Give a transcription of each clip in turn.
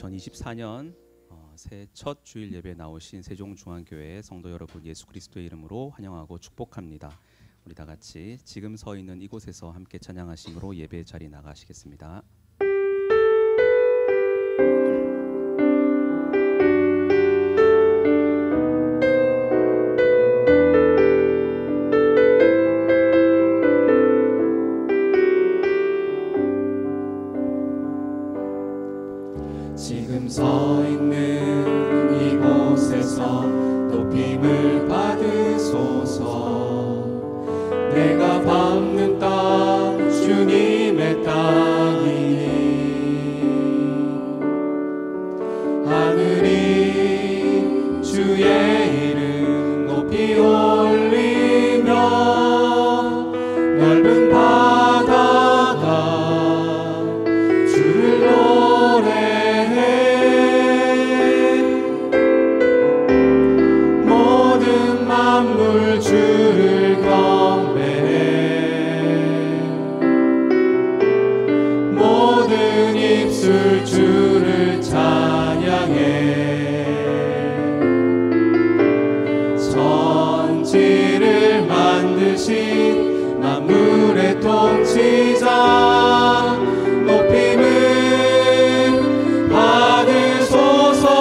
2024년 새해 첫 주일 예배 나오신 세종중앙교회 성도 여러분, 예수 그리스도의 이름으로 환영하고 축복합니다. 우리 다 같이 지금 서 있는 이곳에서 함께 찬양하심으로 예배 자리 나가시겠습니다. 지금 서 있는 이곳에서 높임을 받으소서. 내가 밟는 땅 주님의 땅이니 하늘이 주의 이름 높이 올리며 넓은 바다가 주를 모든 만물 주를 경배해. 모든 입술 주를 찬양해. 천지를 만드신 만물의 통치자 높임을 받으소서.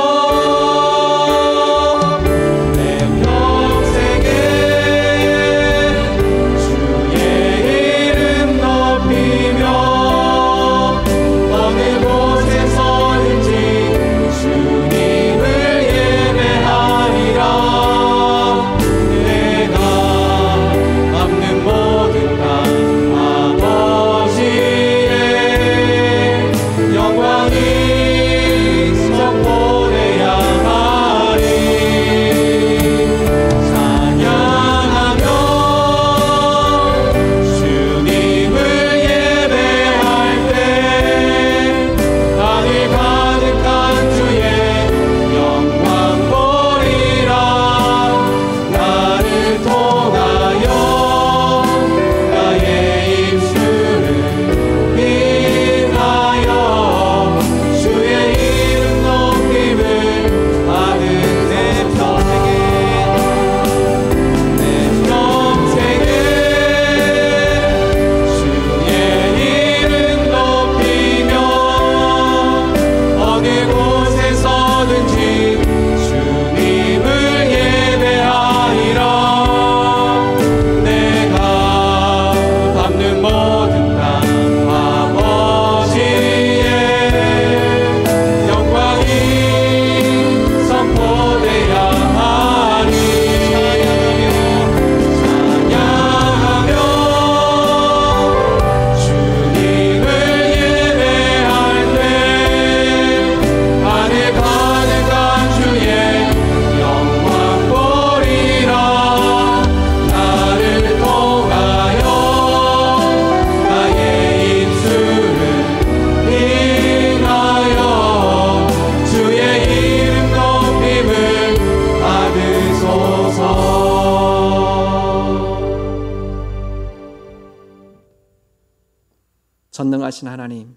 전능하신 하나님,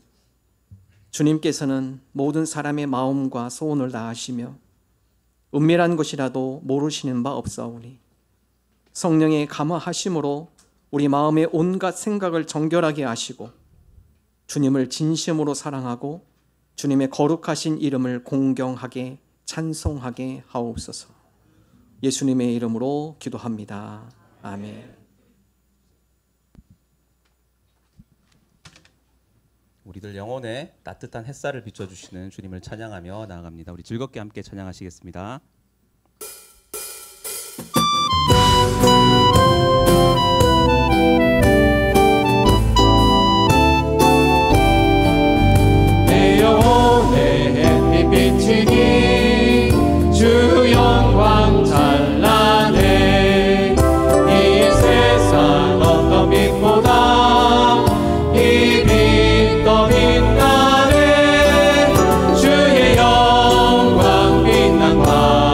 주님께서는 모든 사람의 마음과 소원을 다 아시며 은밀한 것이라도 모르시는 바 없사오니 성령의 감화하심으로 우리 마음의 온갖 생각을 정결하게 하시고 주님을 진심으로 사랑하고 주님의 거룩하신 이름을 공경하게 찬송하게 하옵소서. 예수님의 이름으로 기도합니다. 아멘. 우리들 영혼에 따뜻한 햇살을 비춰주시는 주님을 찬양하며 나아갑니다. 우리 즐겁게 함께 찬양하시겠습니다. 내 영혼에 햇빛 비치니 주 영광 찬란해. 이 세상 어떤 빛보다 이 빛 더 빛나네. 주의 영광 빛난 밤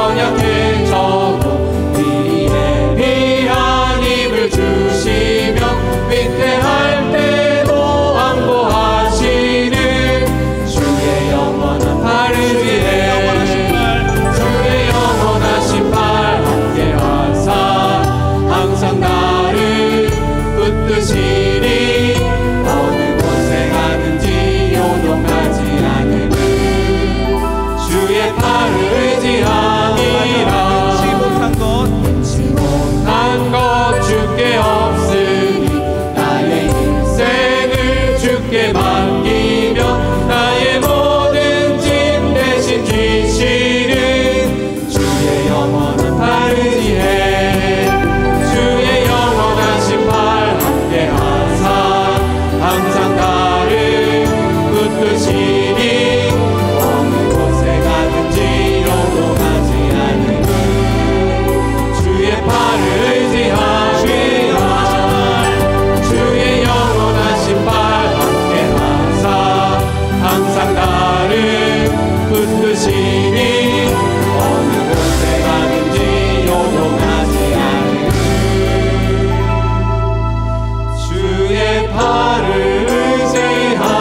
연약해져도 미리 예비한 힘을 주시며 위태할 때도 안보하시는 주의 영원한 팔을 위해 주의 영원하신 팔 함께 하사 항상 나를 붙드시니 어느 곳에 가든지 요동하지 않으니 주의 팔을 의지함이라. 못한 것 주께 없으니 나의 인생을 주께 맡기며 나의 모든 짐 대신 지시는 주의 영원한 팔 의지해 주의 영원하신 팔 함께 하사 항상 나를 붙드시니 어느 곳에 가든지 요동하지 않으니 주의 팔을 의지하시라. 주의 영원하신 팔 함께 하사 항상 나를 붙드시니 어느 곳에 가든지 요동하지 않으니 주의 팔을 의지함이라.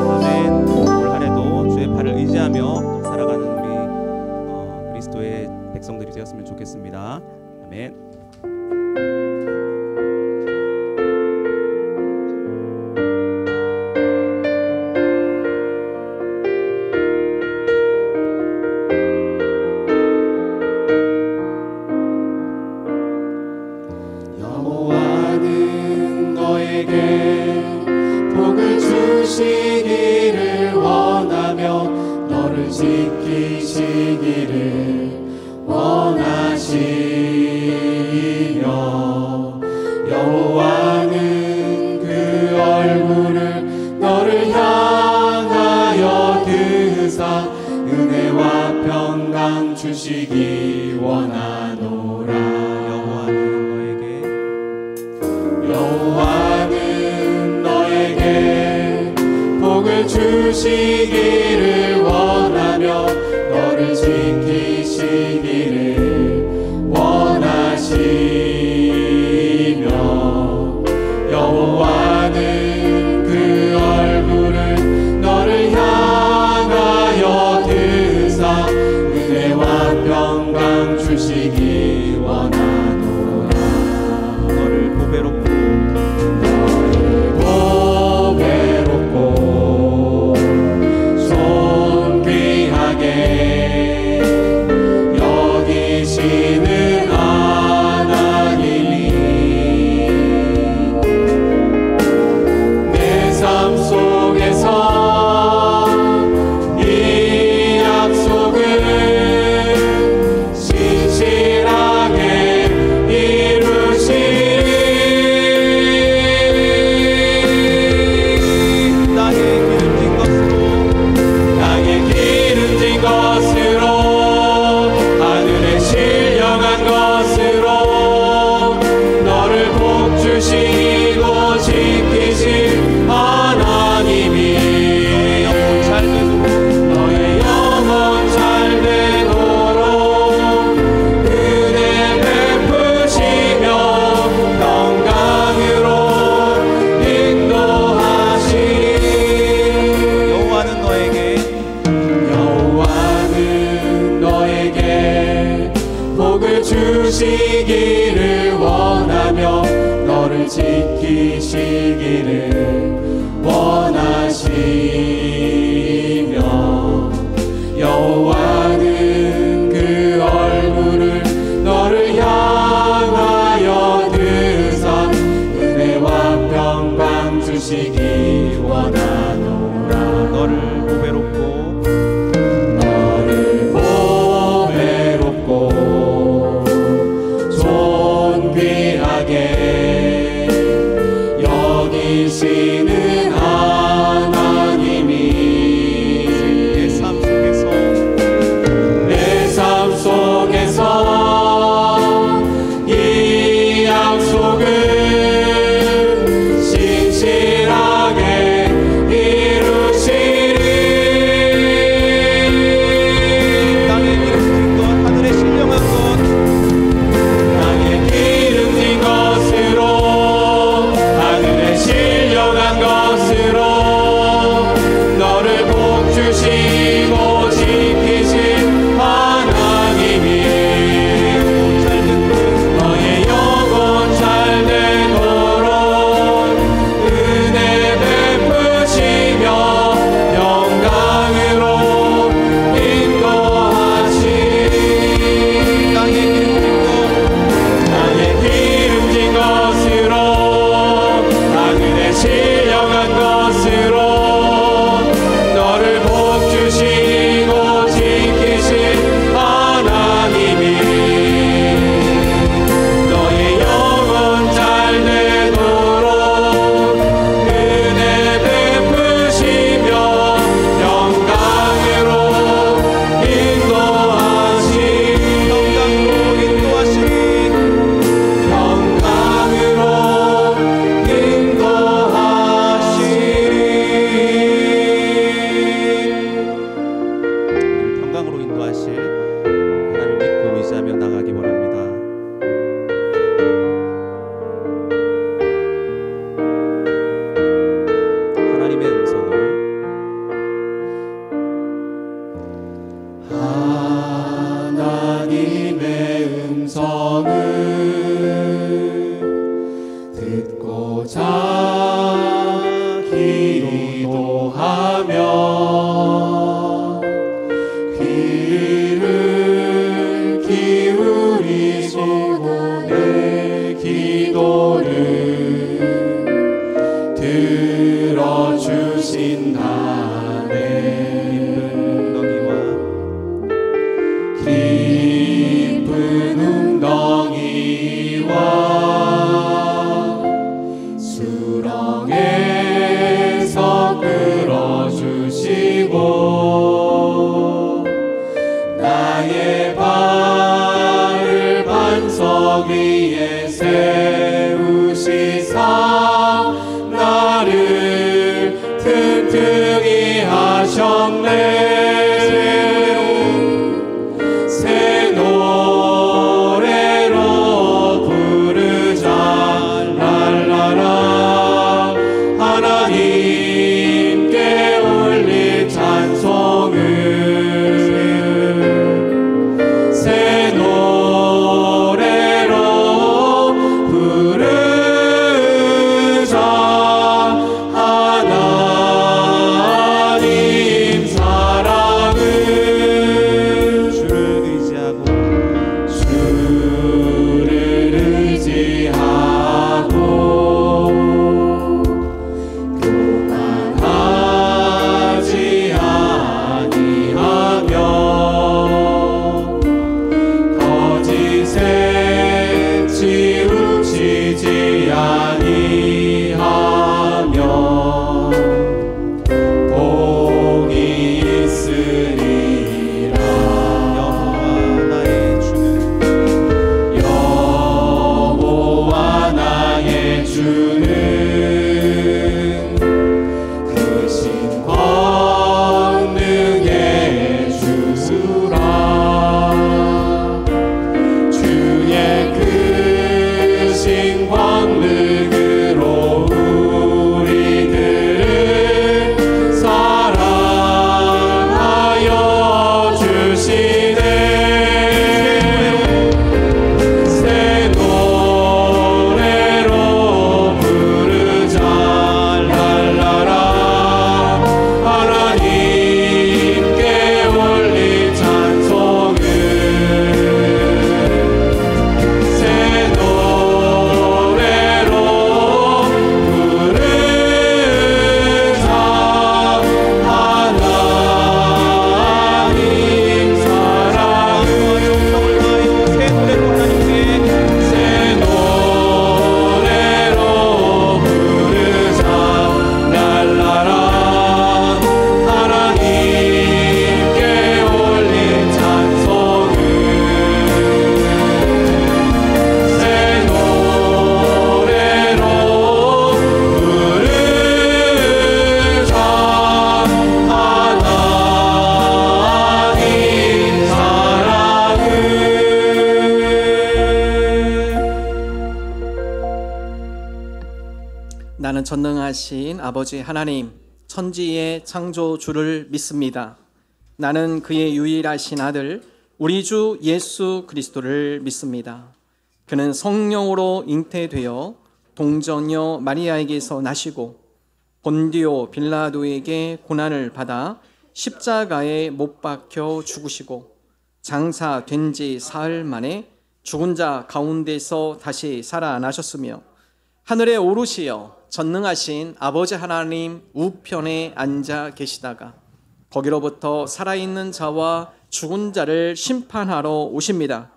아멘. 올 한해도 주의 팔을 의지하며 또 살아가는 우리 그리스도의 백성들이 되었으면 좋겠습니다. 아멘. 여호와는 너에게 복을 주시기를 원하며 너를 지키시기를 원하시며 여호와는 그 얼굴을 너를 향하여 드사 은혜와 평강 주시기 원하노라. 여호와는 너에게 복을 주시기를 원하며 너를 지키시기를 원하시며 여호와는 그 얼굴을 너를 향하여 드사 은혜와 평강 주시기 원하노라. 너를 보배롭고 존귀하게 여기시는 하나님이 내 삶 속에서 이 약속을 신실하게 이루시리. 땅에 기름진 것으로 하늘에 신령한 것으로 너를 복주시고 지키실 하나님이 너의 영혼 잘 되도록 은혜 베푸시며 평강으로 인도하시니 여호와는 너에게 복을 주시기를 원하며 너를 지키시기를 원하시며 여호와는 그 얼굴을 너를 향하여 드사 은혜와 평강 주시기 원하노라. 너를 보배롭고 존귀하게 여기시는 하나님의 음성을 듣고자 기도하며 귀를 기울이시고 내 기도를 들어주신다네. 깊은 웅덩이와 수렁에서 끌어주시고 나의 발을 반석 위에 세우시사 나를 튼튼히 하셨네. 새 노래로 부르자 랄라라. 하나님께 올릴 찬송을 새 노래로 부르자. 하나님 사랑을 주를 의지하고 교만하지 아니하며 거짓에 치우치지 아니하며 복이 있으리라. 여호와 나의 주는 크신 권능의 주라. 주의 크신 권능으로 우리들을 사랑하여 주시네. 새 노래로 부르자 랄라라. 하나님께 올릴 찬송을 새 노래로 부르자. 하나님 사랑을 새 노래로 부르자 랄라라. 하나님께 올린 찬송을 새 노래로 부르자. 하나님 사랑을. 나는 전능하신 아버지 하나님, 천지의 창조주를 믿습니다. 나는 그의 유일하신 아들, 우리 주 예수 그리스도를 믿습니다. 그는 성령으로 잉태되어 동정녀 마리아에게서 나시고 본디오 빌라도에게 고난을 받아 십자가에 못 박혀 죽으시고 장사된 지 사흘 만에 죽은 자 가운데서 다시 살아나셨으며 하늘에 오르시어 전능하신 아버지 하나님 우편에 앉아 계시다가 거기로부터 살아있는 자와 죽은 자를 심판하러 오십니다.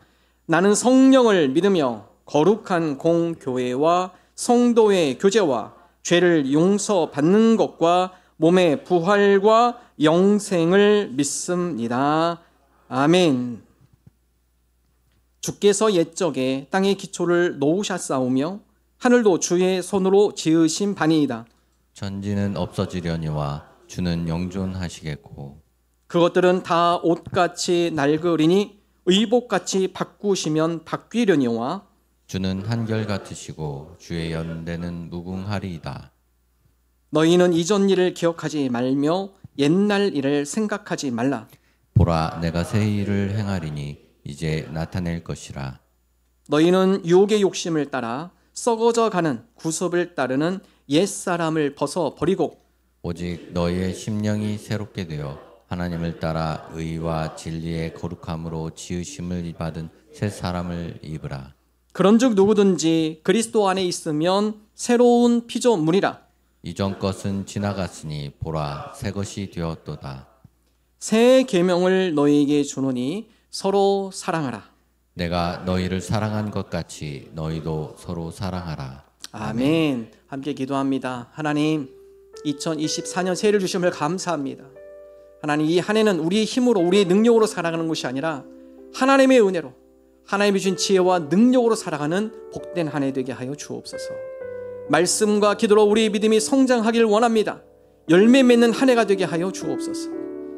나는 성령을 믿으며 거룩한 공교회와 성도의 교제와 죄를 용서받는 것과 몸의 부활과 영생을 믿습니다. 아멘. 주께서 옛적에 땅의 기초를 놓으셨사오며 하늘도 주의 손으로 지으신 바니이다. 전지는 없어지려니와 주는 영존하시겠고 그것들은 다 옷같이 낡으리니 의복같이 바꾸시면 바뀌려니와 주는 한결같으시고 주의 연대는 무궁하리이다. 너희는 이전 일을 기억하지 말며 옛날 일을 생각하지 말라. 보라, 내가 새 일을 행하리니 이제 나타낼 것이라. 너희는 유혹의 욕심을 따라 썩어져 가는 구습을 따르는 옛사람을 벗어 버리고 오직 너희의 심령이 새롭게 되어 하나님을 따라 의와 진리의 거룩함으로 지으심을 받은 새 사람을 입으라. 그런즉 누구든지 그리스도 안에 있으면 새로운 피조물이라. 이전 것은 지나갔으니 보라, 새 것이 되었도다. 새 계명을 너희에게 주노니 서로 사랑하라. 내가 너희를 사랑한 것 같이 너희도 서로 사랑하라. 아멘. 함께 기도합니다. 하나님, 2024년 새해를 주심을 감사합니다. 하나님, 이 한 해는 우리의 힘으로 우리의 능력으로 살아가는 것이 아니라 하나님의 은혜로 하나님이 주신 지혜와 능력으로 살아가는 복된 한 해 되게 하여 주옵소서. 말씀과 기도로 우리의 믿음이 성장하길 원합니다. 열매 맺는 한 해가 되게 하여 주옵소서.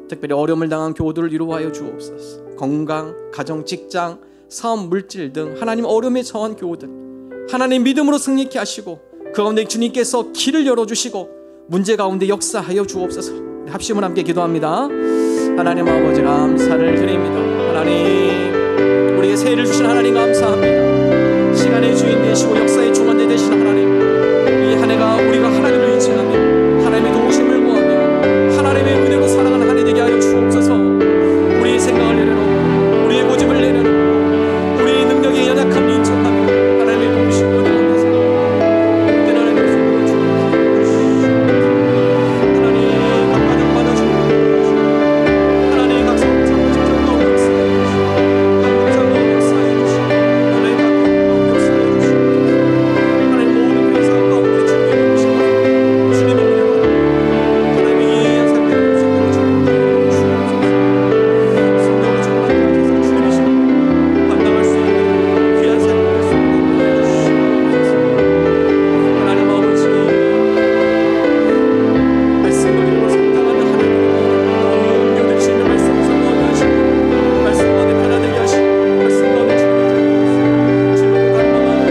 특별히 어려움을 당한 교우들을 위로하여 주옵소서. 건강, 가정, 직장, 사업, 물질 등 하나님 어려움에 처한 교우들 하나님 믿음으로 승리케 하시고 그 가운데 주님께서 길을 열어주시고 문제 가운데 역사하여 주옵소서. 합심을 함께 기도합니다. 하나님 아버지 감사를 드립니다. 하나님, 우리에게 새해를 주신 하나님 감사합니다. 시간의 주인 되시고 역사의 중원대 되신 하나님, 이 한 해가 우리가 하나님을 의지하며 하나님의 도우심을 구하며 하나님의 은혜로 살아가는 한 해 되게 하여 주옵소서. 우리의 생각을 내려놓고 우리의 고집을 내려놓고 우리의 능력에 연약함을 인정하며 하나님의 도우심을 얻어서 복된 하나님의 손으로 주옵소서. 하나님 각 가정 받아주옵소서. 하나님 각 성장 직장 가운데 역사해 주시고 각 공장 가운데 역사해 주시고 하나님 각 가운데 역사해 주시고 하나님 모든 회사 가운데 주님의 도우심을 주님의 은혜로 하나님의 예의한 삶의 생명을 주옵소서. 성령을 충만케 하셔서 주님의 신을 감당할 수 있는 귀한 삶을 할 수 있는 은혜를 주시옵소서. 하나님 아버지, 말씀을 읽고 성장하는 하나님, 모든 주님의 말씀을 선포하게 하시고 말씀 가운데 변화되게 하시고 말씀 가운데 주님의 감당하는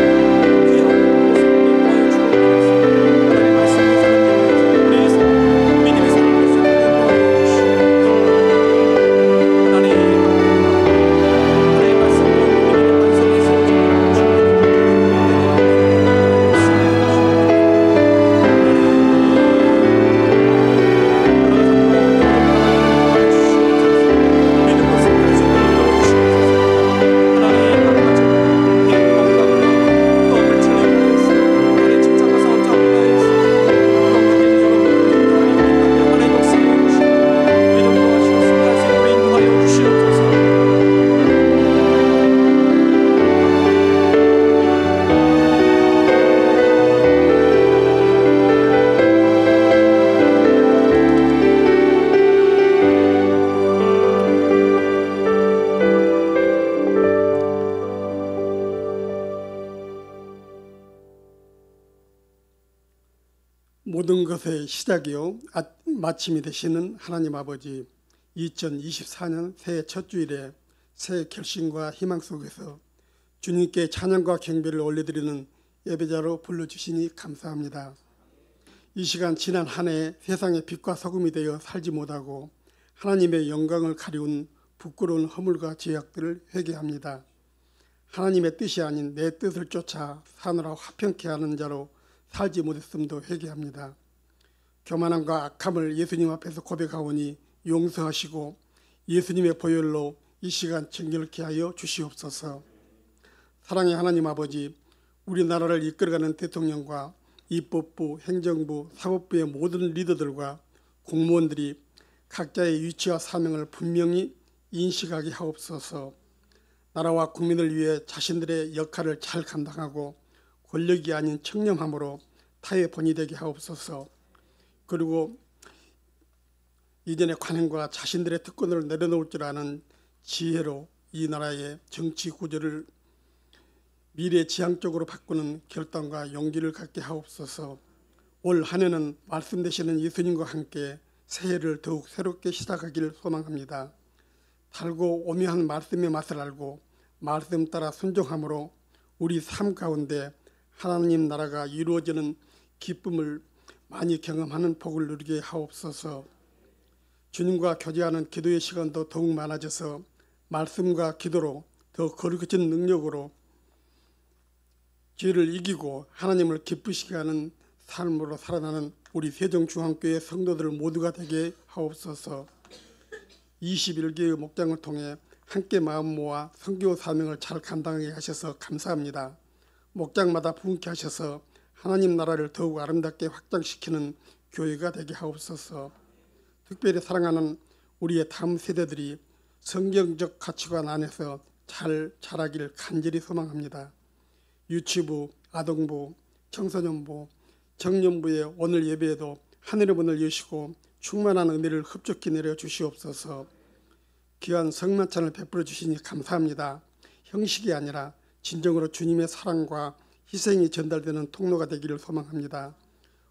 귀한 모습을 주옵소서. 하나님 말씀을 사랑해 우리의 삶, 믿음의 삶을 할 수 있는 은혜를 주시옵소서. 하나님 말씀 가운데 믿음의 반석에 세워져 모든 것의 시작이요 마침이 되시는 하나님 아버지, 2024년 새해 첫 주일에 새 결심과 희망 속에서 주님께 찬양과 경배를 올려드리는 예배자로 불러주시니 감사합니다. 이 시간 지난 한 해 세상의 빛과 소금이 되어 살지 못하고 하나님의 영광을 가리운 부끄러운 허물과 죄악들을 회개합니다. 하나님의 뜻이 아닌 내 뜻을 쫓아 사느라 화평케 하는 자로 살지 못했음도 회개합니다. 교만함과 악함을 예수님 앞에서 고백하오니 용서하시고 예수님의 보혈로 이 시간 정결케 하여 주시옵소서. 사랑의 하나님 아버지, 우리나라를 이끌어가는 대통령과 입법부, 행정부, 사법부의 모든 리더들과 공무원들이 각자의 위치와 사명을 분명히 인식하게 하옵소서. 나라와 국민을 위해 자신들의 역할을 잘 감당하고 권력이 아닌 청렴함으로 타의 본이 되게 하옵소서. 그리고 이전의 관행과 자신들의 특권을 내려놓을 줄 아는 지혜로 이 나라의 정치 구조를 미래지향적으로 바꾸는 결단과 용기를 갖게 하옵소서. 올 한 해는 말씀 되시는 예수님과 함께 새해를 더욱 새롭게 시작하기를 소망합니다. 달고 오묘한 말씀의 맛을 알고 말씀 따라 순종함으로 우리 삶 가운데 하나님 나라가 이루어지는 기쁨을 많이 경험하는 복을 누리게 하옵소서. 주님과 교제하는 기도의 시간도 더욱 많아져서 말씀과 기도로 더 거룩해진 능력으로 죄를 이기고 하나님을 기쁘시게 하는 삶으로 살아나는 우리 세종중앙교회 성도들 모두가 되게 하옵소서. 21개의 목장을 통해 함께 마음 모아 선교 사명을 잘 감당하게 하셔서 감사합니다. 목장마다 부흥케 하셔서 하나님 나라를 더욱 아름답게 확장시키는 교회가 되게 하옵소서. 특별히 사랑하는 우리의 다음 세대들이 성경적 가치관 안에서 잘 자라기를 간절히 소망합니다. 유치부, 아동부, 청소년부, 청년부의 오늘 예배에도 하늘의 문을 여시고 충만한 은혜를 흡족히 내려주시옵소서. 귀한 성만찬을 베풀어 주시니 감사합니다. 형식이 아니라 진정으로 주님의 사랑과 희생이 전달되는 통로가 되기를 소망합니다.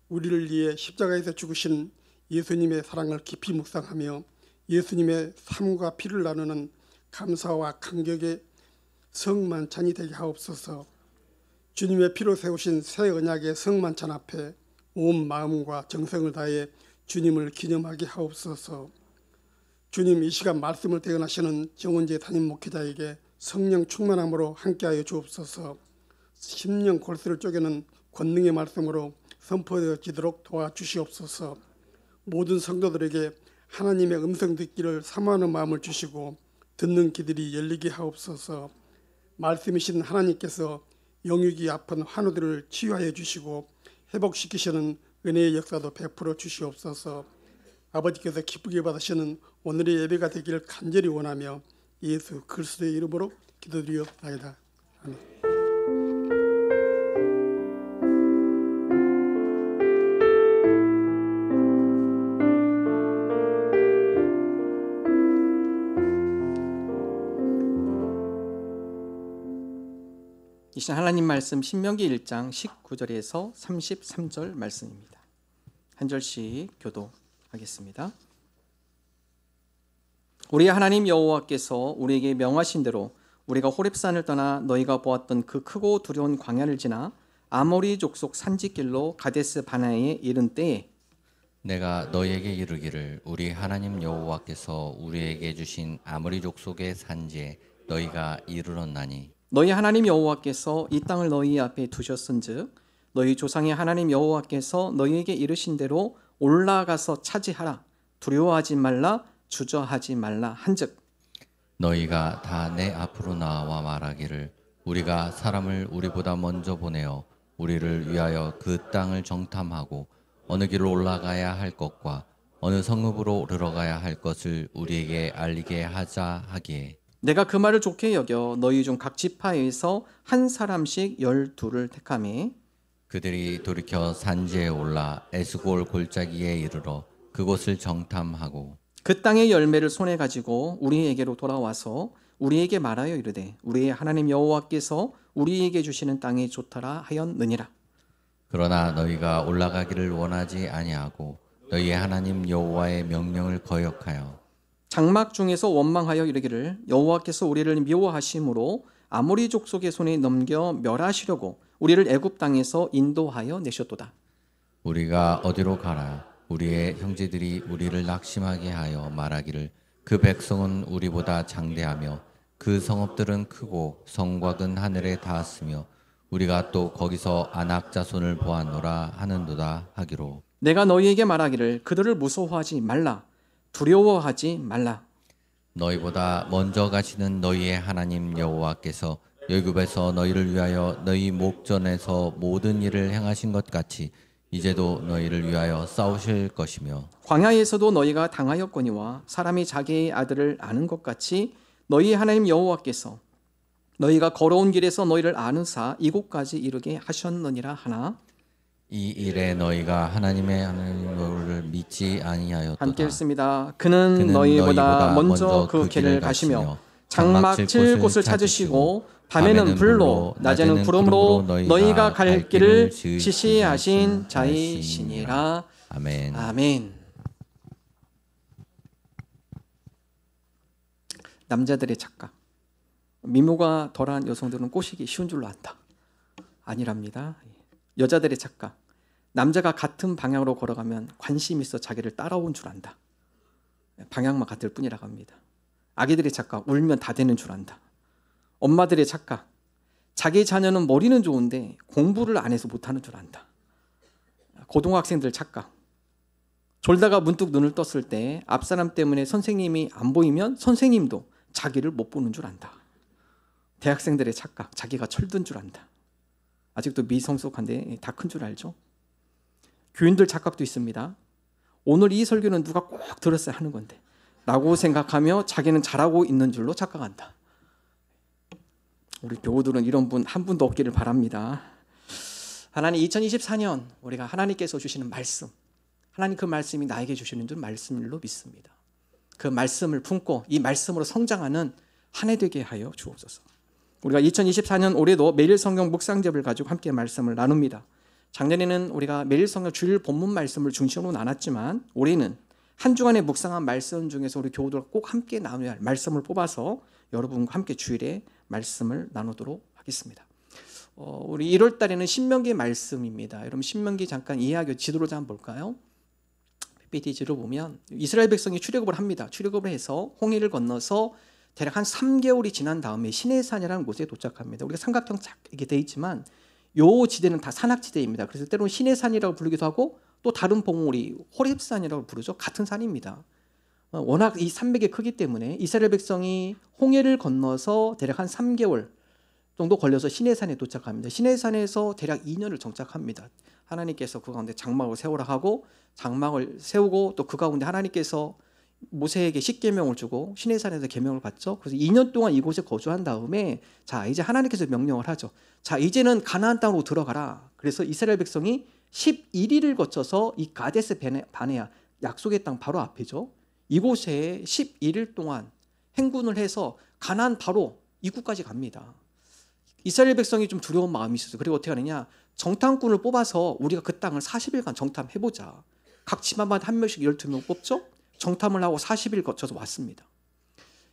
우리를 위해 십자가에서 죽으신 예수님의 사랑을 깊이 묵상하며 예수님의 삶과 피를 나누는 감사와 감격의 성만찬이 되게 하옵소서. 주님의 피로 세우신 새 언약의 성만찬 앞에 온 마음과 정성을 다해 주님을 기념하게 하옵소서. 주님, 이 시간 말씀을 대언하시는 정원재 담임 목회자에게 성령 충만함으로 함께하여 주옵소서. 심령 골수를 쪼개는 권능의 말씀으로 선포되어지도록 도와주시옵소서. 모든 성도들에게 하나님의 음성 듣기를 사모하는 마음을 주시고 듣는 귀들이 열리게 하옵소서. 말씀이신 하나님께서 영육이 아픈 환우들을 치유하여 주시고 회복시키시는 은혜의 역사도 베풀어 주시옵소서. 아버지께서 기쁘게 받으시는 오늘의 예배가 되기를 간절히 원하며 예수 그리스도의 이름으로 기도드리옵나이다. 아멘. 이 시간 하나님 말씀 신명기 1장 19절에서 33절 말씀입니다. 한 절씩 교도하겠습니다. 우리 하나님 여호와께서 우리에게 명하신 대로 우리가 호렙산을 떠나 너희가 보았던 그 크고 두려운 광야를 지나 아모리 족속 산지길로 가데스 바네아에 이른 때에 내가 너희에게 이르기를 우리 하나님 여호와께서 우리에게 주신 아모리 족속의 산지에 너희가 이르렀나니 너희 하나님 여호와께서 이 땅을 너희 앞에 두셨은즉 너희 조상의 하나님 여호와께서 너희에게 이르신 대로 올라가서 차지하라. 두려워하지 말라, 주저하지 말라 한즉 너희가 다 내 앞으로 나와 말하기를 우리가 사람을 우리보다 먼저 보내어 우리를 위하여 그 땅을 정탐하고 어느 길로 올라가야 할 것과 어느 성읍으로 들어가야 할 것을 우리에게 알리게 하자 하기에 내가 그 말을 좋게 여겨 너희 중 각 지파에서 한 사람씩 12를 택하매 그들이 돌이켜 산지에 올라 에스골 골짜기에 이르러 그곳을 정탐하고 그 땅의 열매를 손에 가지고 우리에게로 돌아와서 우리에게 말하여 이르되 우리의 하나님 여호와께서 우리에게 주시는 땅이 좋더라 하였느니라. 그러나 너희가 올라가기를 원하지 아니하고 너희의 하나님 여호와의 명령을 거역하여 장막 중에서 원망하여 이르기를 여호와께서 우리를 미워하심으로 아모리 족속의 손에 넘겨 멸하시려고 우리를 애굽 땅에서 인도하여 내셨도다. 우리가 어디로 가라 우리의 형제들이 우리를 낙심하게 하여 말하기를 그 백성은 우리보다 장대하며 그 성읍들은 크고 성곽은 하늘에 닿았으며 우리가 또 거기서 아낙 자손을 보았노라 하는도다 하기로 내가 너희에게 말하기를 그들을 무서워하지 말라 두려워하지 말라. 너희보다 먼저 가시는 너희의 하나님 여호와께서 애굽에서 너희를 위하여 너희 목전에서 모든 일을 행하신 것 같이 이제도 너희를 위하여 싸우실 것이며 광야에서도 너희가 당하였거니와 사람이 자기의 아들을 아는 것 같이 너희 하나님 여호와께서 너희가 걸어온 길에서 너희를 아느사 이곳까지 이르게 하셨느니라 하나 이 일에 너희가 하나님을 믿지 아니하였도다. 함께 읽습니다. 그는 너희보다 먼저 그 길을 가시며 장막 칠 곳을 찾으시고 밤에는 불로 낮에는 구름으로 너희가 갈 길을 지시하신 자이시니라. 아멘. 아멘. 남자들의 착각. 미모가 덜한 여성들은 꼬시기 쉬운 줄로 안다. 아니랍니다. 여자들의 착각. 남자가 같은 방향으로 걸어가면 관심 있어 자기를 따라온 줄 안다. 방향만 같을 뿐이라고 합니다. 아기들의 착각, 울면 다 되는 줄 안다. 엄마들의 착각, 자기 자녀는 머리는 좋은데 공부를 안 해서 못하는 줄 안다. 고등학생들 착각, 졸다가 문득 눈을 떴을 때 앞사람 때문에 선생님이 안 보이면 선생님도 자기를 못 보는 줄 안다. 대학생들의 착각, 자기가 철든 줄 안다. 아직도 미성숙한데 다 큰 줄 알죠? 교인들 착각도 있습니다. 오늘 이 설교는 누가 꼭 들었어야 하는 건데 라고 생각하며 자기는 잘하고 있는 줄로 착각한다. 우리 교우들은 이런 분 한 분도 없기를 바랍니다. 하나님 2024년 우리가 하나님께서 주시는 말씀, 하나님 그 말씀이 나에게 주시는 줄 말씀일로 믿습니다. 그 말씀을 품고 이 말씀으로 성장하는 한 해 되게 하여 주옵소서. 우리가 2024년 올해도 매일 성경 묵상집을 가지고 함께 말씀을 나눕니다. 작년에는 우리가 매일 성경 주일 본문 말씀을 중심으로 나눴지만 올해는 한 주간의 묵상한 말씀 중에서 우리 교우들과 꼭 함께 나눠야 할 말씀을 뽑아서 여러분과 함께 주일에 말씀을 나누도록 하겠습니다. 우리 1월 달에는 신명기 말씀입니다. 여러분 신명기 잠깐 이해하기 지도를 좀 한번 볼까요? PPT지로 보면 이스라엘 백성이 출애굽을 합니다. 출애굽을 해서 홍해를 건너서 대략 한 3개월이 지난 다음에 시내산이라는 곳에 도착합니다. 우리가 삼각형 쫙 이렇게 돼 있지만 요 지대는 다 산악지대입니다. 그래서 때로는 시내산이라고 부르기도 하고 또 다른 봉우리 호렙산이라고 부르죠. 같은 산입니다. 워낙 이 산맥이 크기 때문에 이스라엘 백성이 홍해를 건너서 대략 한 3개월 정도 걸려서 시내산에 도착합니다. 시내산에서 대략 2년을 정착합니다. 하나님께서 그 가운데 장막을 세우라 하고 장막을 세우고 또 그 가운데 하나님께서 모세에게 십계명을 주고 시내산에서 계명을 받죠. 그래서 2년 동안 이곳에 거주한 다음에 자 이제 하나님께서 명령을 하죠. 자 이제는 가나안 땅으로 들어가라. 그래서 이스라엘 백성이 11일을 거쳐서 이 가데스 바네아 약속의 땅 바로 앞이죠. 이곳에 11일 동안 행군을 해서 가나안 바로 입구까지 갑니다. 이스라엘 백성이 좀 두려운 마음이 있었어요. 그리고 어떻게 하느냐, 정탐꾼을 뽑아서 우리가 그 땅을 40일간 정탐해보자. 각 집안마다 한 명씩 12명 뽑죠. 정탐을 하고 40일 거쳐서 왔습니다.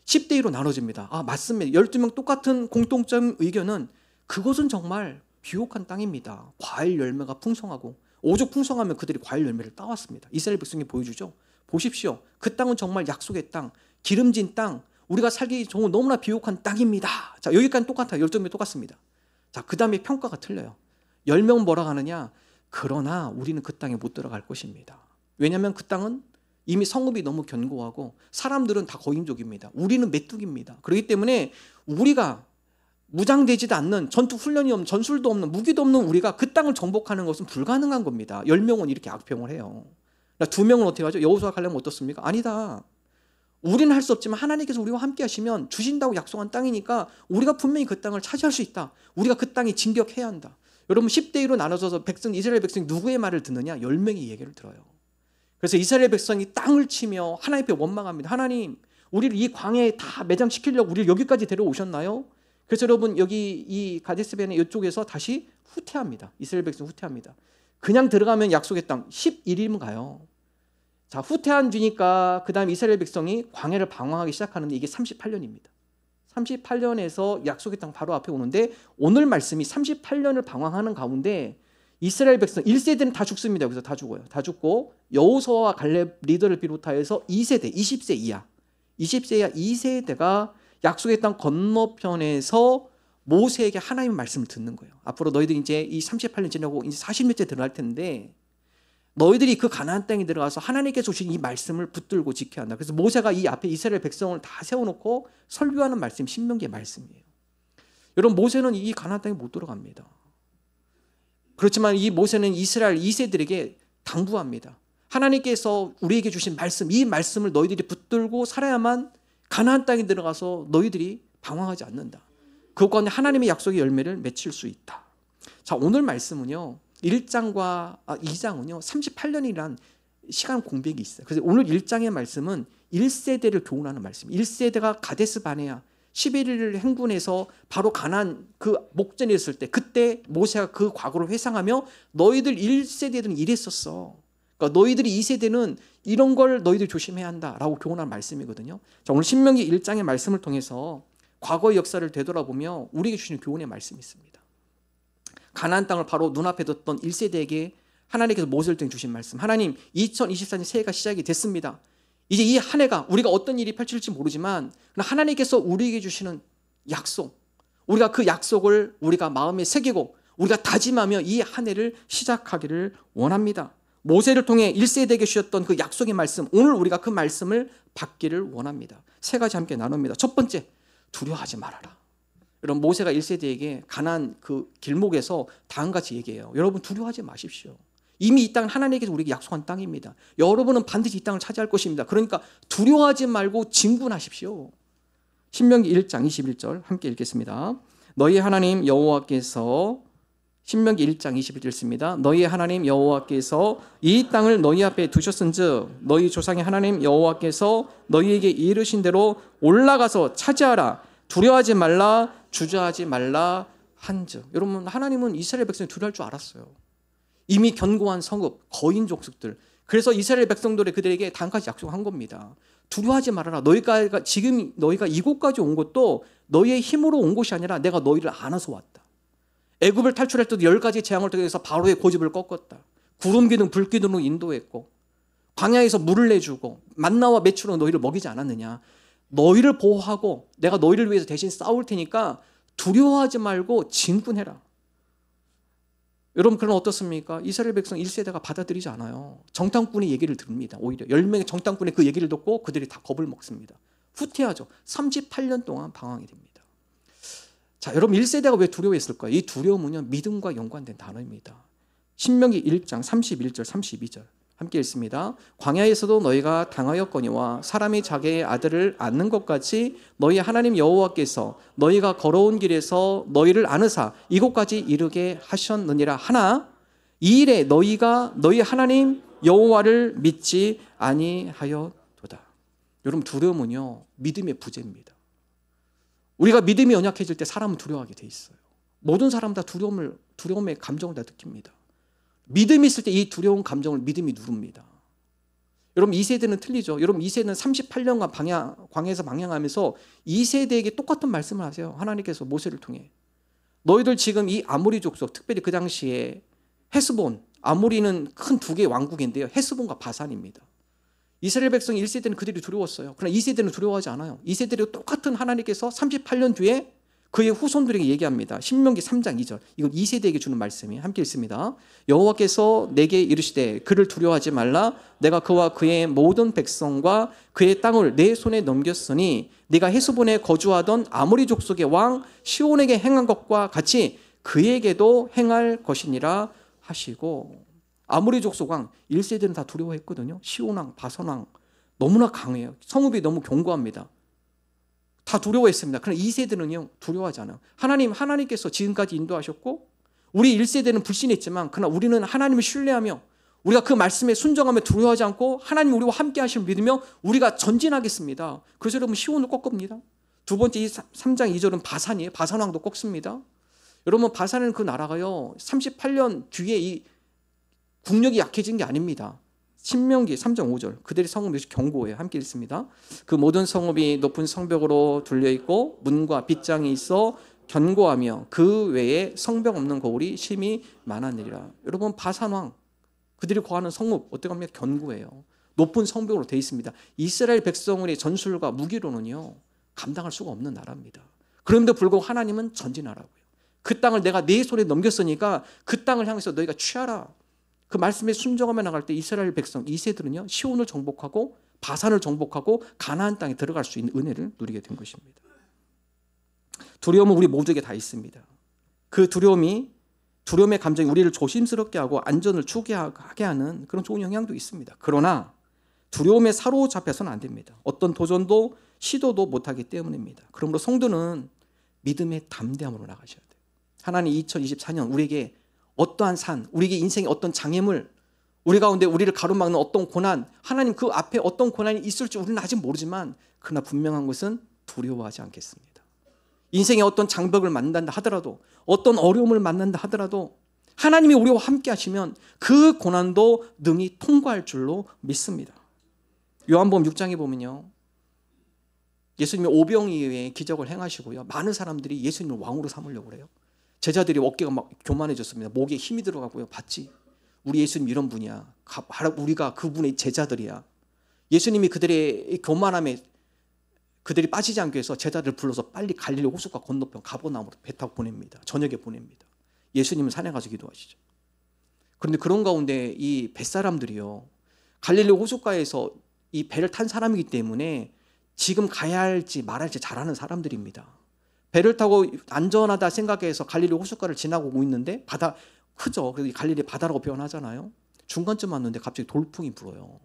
10대 1로 나눠집니다. 아 맞습니다. 12명 똑같은 공통점 의견은 그것은 정말 비옥한 땅입니다. 과일 열매가 풍성하고 오죽 풍성하면 그들이 과일 열매를 따왔습니다. 이스라엘 백성이 보여주죠. 보십시오. 그 땅은 정말 약속의 땅, 기름진 땅, 우리가 살기 좋은 너무나 비옥한 땅입니다. 자 여기까지 똑같아요. 12명이 똑같습니다. 자 그 다음에 평가가 틀려요. 10명은 뭐라 하느냐, 그러나 우리는 그 땅에 못 들어갈 것입니다. 왜냐하면 그 땅은 이미 성읍이 너무 견고하고 사람들은 다 거인족입니다. 우리는 메뚜기입니다. 그렇기 때문에 우리가 무장되지도 않는, 전투 훈련이 없는, 전술도 없는, 무기도 없는 우리가 그 땅을 정복하는 것은 불가능한 겁니다. 10명은 이렇게 악평을 해요. 2명은 어떻게 하죠? 여호수아 칼렙은 어떻습니까? 아니다. 우리는 할 수 없지만 하나님께서 우리와 함께 하시면 주신다고 약속한 땅이니까 우리가 분명히 그 땅을 차지할 수 있다. 우리가 그 땅에 진격해야 한다. 여러분 10대 1로 나눠져서 이스라엘 백성이 누구의 말을 듣느냐? 10명이 얘기를 들어요. 그래서 이스라엘 백성이 땅을 치며 하나님 앞에 원망합니다. 하나님, 우리를 이 광야에 다 매장시키려고 우리를 여기까지 데려오셨나요? 그래서 여러분 여기 이 가데스베네 이쪽에서 다시 후퇴합니다. 이스라엘 백성 후퇴합니다. 그냥 들어가면 약속의 땅 11일이면 가요. 자 후퇴한 뒤니까 그 다음 이스라엘 백성이 광야를 방황하기 시작하는데 이게 38년입니다. 38년에서 약속의 땅 바로 앞에 오는데 오늘 말씀이 38년을 방황하는 가운데 이스라엘 백성 1세대는 다 죽습니다. 여기서 다 죽어요. 다 죽고 여호수아와 갈렙 리더를 비롯하여서 2세대, 20세 이하 20세 이하 2세대가 약속의 땅 건너편에서 모세에게 하나님의 말씀을 듣는 거예요. 앞으로 너희들이 이제 이 38년 지나고 이제 40년째 들어갈 텐데 너희들이 그 가나안 땅에 들어가서 하나님께서 주신 이 말씀을 붙들고 지켜야 한다. 그래서 모세가 이 앞에 이스라엘 백성을 다 세워놓고 설교하는 말씀이 신명기의 말씀이에요. 여러분 모세는 이 가나안 땅에 못 들어갑니다. 그렇지만 이 모세는 이스라엘 2세들에게 당부합니다. 하나님께서 우리에게 주신 말씀, 이 말씀을 너희들이 붙들고 살아야만 가나안 땅에 들어가서 너희들이 방황하지 않는다. 그 가운데 하나님의 약속의 열매를 맺힐 수 있다. 자 오늘 말씀은요 1장과 2장은요 38년이란 시간 공백이 있어요. 그래서 오늘 1장의 말씀은 1세대를 교훈하는 말씀이에요. 1세대가 가데스 바네아 11일을 행군해서 바로 가나안 그 목전에 있을 때 그때 모세가 그 과거를 회상하며 너희들 1세대들은 이랬었어. 그러니까 너희들이 2세대는 이런 걸 너희들 조심해야 한다라고 교훈한 말씀이거든요. 자, 오늘 신명기 1장의 말씀을 통해서 과거의 역사를 되돌아보며 우리에게 주시는 교훈의 말씀이 있습니다. 가나안 땅을 바로 눈앞에 뒀던 1세대에게 하나님께서 모세를 통해 주신 말씀. 하나님 2024년 새해가 시작이 됐습니다. 이제 이 한 해가 우리가 어떤 일이 펼쳐질지 모르지만 하나님께서 우리에게 주시는 약속, 우리가 그 약속을 우리가 마음에 새기고 우리가 다짐하며 이 한 해를 시작하기를 원합니다. 모세를 통해 1세대에게 주셨던 그 약속의 말씀, 오늘 우리가 그 말씀을 받기를 원합니다. 세 가지 함께 나눕니다. 첫 번째, 두려워하지 말아라. 여러분, 모세가 1세대에게 가나안 그 길목에서 다음같이 얘기해요. 여러분, 두려워하지 마십시오. 이미 이 땅은 하나님께서 우리에게 약속한 땅입니다. 여러분은 반드시 이 땅을 차지할 것입니다. 그러니까 두려워하지 말고 진군하십시오. 신명기 1장 21절 함께 읽겠습니다. 너희 하나님 여호와께서, 신명기 1장 21절 읽습니다. 너희 하나님 여호와께서 이 땅을 너희 앞에 두셨은즉 너희 조상의 하나님 여호와께서 너희에게 이르신 대로 올라가서 차지하라. 두려워하지 말라, 주저하지 말라 한즉. 여러분, 하나님은 이스라엘 백성이 두려워할 줄 알았어요. 이미 견고한 성읍, 거인 족속들. 그래서 이스라엘 백성들이 그들에게 단까지 약속한 겁니다. 두려워하지 말아라. 지금 너희가 이곳까지 온 것도 너희의 힘으로 온 것이 아니라 내가 너희를 안아서 왔다. 애굽을 탈출할 때도 10가지 재앙을 통해서 바로의 고집을 꺾었다. 구름 기둥, 불 기둥으로 인도했고 광야에서 물을 내주고 만나와 메추로 너희를 먹이지 않았느냐. 너희를 보호하고 내가 너희를 위해서 대신 싸울 테니까 두려워하지 말고 진군해라. 여러분, 그럼 어떻습니까? 이스라엘 백성 1세대가 받아들이지 않아요. 정탐꾼의 얘기를 들읍니다. 오히려 10명의 정탐꾼의 그 얘기를 듣고 그들이 다 겁을 먹습니다. 후퇴하죠. 38년 동안 방황이 됩니다. 자, 여러분, 1세대가 왜 두려워했을까요? 이 두려움은요, 믿음과 연관된 단어입니다. 신명기 1장 31절 32절 함께 읽습니다. 광야에서도 너희가 당하였거니와 사람이 자기의 아들을 안는 것 같이 너희 하나님 여호와께서 너희가 걸어온 길에서 너희를 안으사 이곳까지 이르게 하셨느니라 하나 이 일에 너희가 너희 하나님 여호와를 믿지 아니하였도다. 여러분, 두려움은요, 믿음의 부재입니다. 우리가 믿음이 연약해질 때 사람은 두려워하게 돼 있어요. 모든 사람 다 두려움의 감정을 다 느낍니다. 믿음이 있을 때 이 두려운 감정을 믿음이 누릅니다. 여러분, 2세대는 틀리죠. 여러분, 2세대는 38년간 광야에서 방향하면서 2세대에게 똑같은 말씀을 하세요. 하나님께서 모세를 통해. 너희들 지금 이 아모리 족속, 특별히 그 당시에 헤스본, 아모리는 큰 두 개의 왕국인데요. 헤스본과 바산입니다. 이스라엘 백성 1세대는 그들이 두려웠어요. 그러나 2세대는 두려워하지 않아요. 2세대도 똑같은 하나님께서 38년 뒤에 그의 후손들에게 얘기합니다. 신명기 3장 2절. 이건 2세대에게 주는 말씀이 함께 있습니다. 여호와께서 내게 이르시되 그를 두려워하지 말라. 내가 그와 그의 모든 백성과 그의 땅을 내 손에 넘겼으니 네가 헤스본에 거주하던 아모리 족속의 왕 시온에게 행한 것과 같이 그에게도 행할 것이니라 하시고. 아모리 족속 왕 1세대는 다 두려워했거든요. 시온 왕, 바산 왕 너무나 강해요. 성읍이 너무 견고합니다. 다 두려워했습니다. 그러나 2세대는요, 두려워하지 않아요. 하나님께서 지금까지 인도하셨고 우리 1세대는 불신했지만 그러나 우리는 하나님을 신뢰하며 우리가 그 말씀에 순종하며 두려워하지 않고 하나님 우리와 함께 하심을 믿으며 우리가 전진하겠습니다. 그래서 여러분, 시온을 꺾습니다. 두 번째, 이 3장 2절은 바산이에요. 바산 왕도 꺾습니다. 여러분, 바산은 그 나라가요, 38년 뒤에 이 국력이 약해진 게 아닙니다. 신명기 3장 5절 그들의 성읍이 견고해요. 함께 읽습니다. 그 모든 성읍이 높은 성벽으로 둘려있고 문과 빗장이 있어 견고하며 그 외에 성벽 없는 거울이 심히 많았느니라. 여러분, 바산왕 그들이 거하는 성읍 어떻게 하면 견고해요. 높은 성벽으로 되어 있습니다. 이스라엘 백성의 전술과 무기로는요, 감당할 수가 없는 나라입니다. 그런데도 불구하고 하나님은 전진하라고요. 그 땅을 내가 네 손에 넘겼으니까 그 땅을 향해서 너희가 취하라. 그 말씀에 순종하며 나갈 때 이스라엘 백성 2세들은요, 시온을 정복하고 바산을 정복하고 가나안 땅에 들어갈 수 있는 은혜를 누리게 된 것입니다. 두려움은 우리 모두에게 다 있습니다. 그 두려움의 감정이 우리를 조심스럽게 하고 안전을 추구하게 하는 그런 좋은 영향도 있습니다. 그러나 두려움에 사로잡혀서는 안 됩니다. 어떤 도전도 시도도 못하기 때문입니다. 그러므로 성도는 믿음의 담대함으로 나가셔야 돼요. 하나님 2024년 우리에게 어떠한 산, 우리에게 인생의 어떤 장애물, 우리 가운데 우리를 가로막는 어떤 고난, 하나님 그 앞에 어떤 고난이 있을지 우리는 아직 모르지만 그러나 분명한 것은 두려워하지 않겠습니다. 인생의 어떤 장벽을 만난다 하더라도, 어떤 어려움을 만난다 하더라도 하나님이 우리와 함께 하시면 그 고난도 능히 통과할 줄로 믿습니다. 요한복음 6장에 보면요, 예수님이 오병이어의 기적을 행하시고요, 많은 사람들이 예수님을 왕으로 삼으려고 그래요. 제자들이 어깨가 막 교만해졌습니다. 목에 힘이 들어가고요. 봤지? 우리 예수님 이런 분이야. 우리가 그분의 제자들이야. 예수님이 그들의 교만함에 그들이 빠지지 않기 위해서 제자들을 불러서 빨리 갈릴리 호숫가 건너편 가버나움으로 배 타고 보냅니다. 저녁에 보냅니다. 예수님은 산에 가서 기도하시죠. 그런데 그런 가운데 이 뱃사람들이요, 갈릴리 호숫가에서 이 배를 탄 사람이기 때문에 지금 가야 할지 말할지 잘 아는 사람들입니다. 배를 타고 안전하다 생각해서 갈릴리 호숫가를 지나고 오고 있는데 바다 크죠. 그래서 갈릴리 바다라고 표현하잖아요. 중간쯤 왔는데 갑자기 돌풍이 불어요.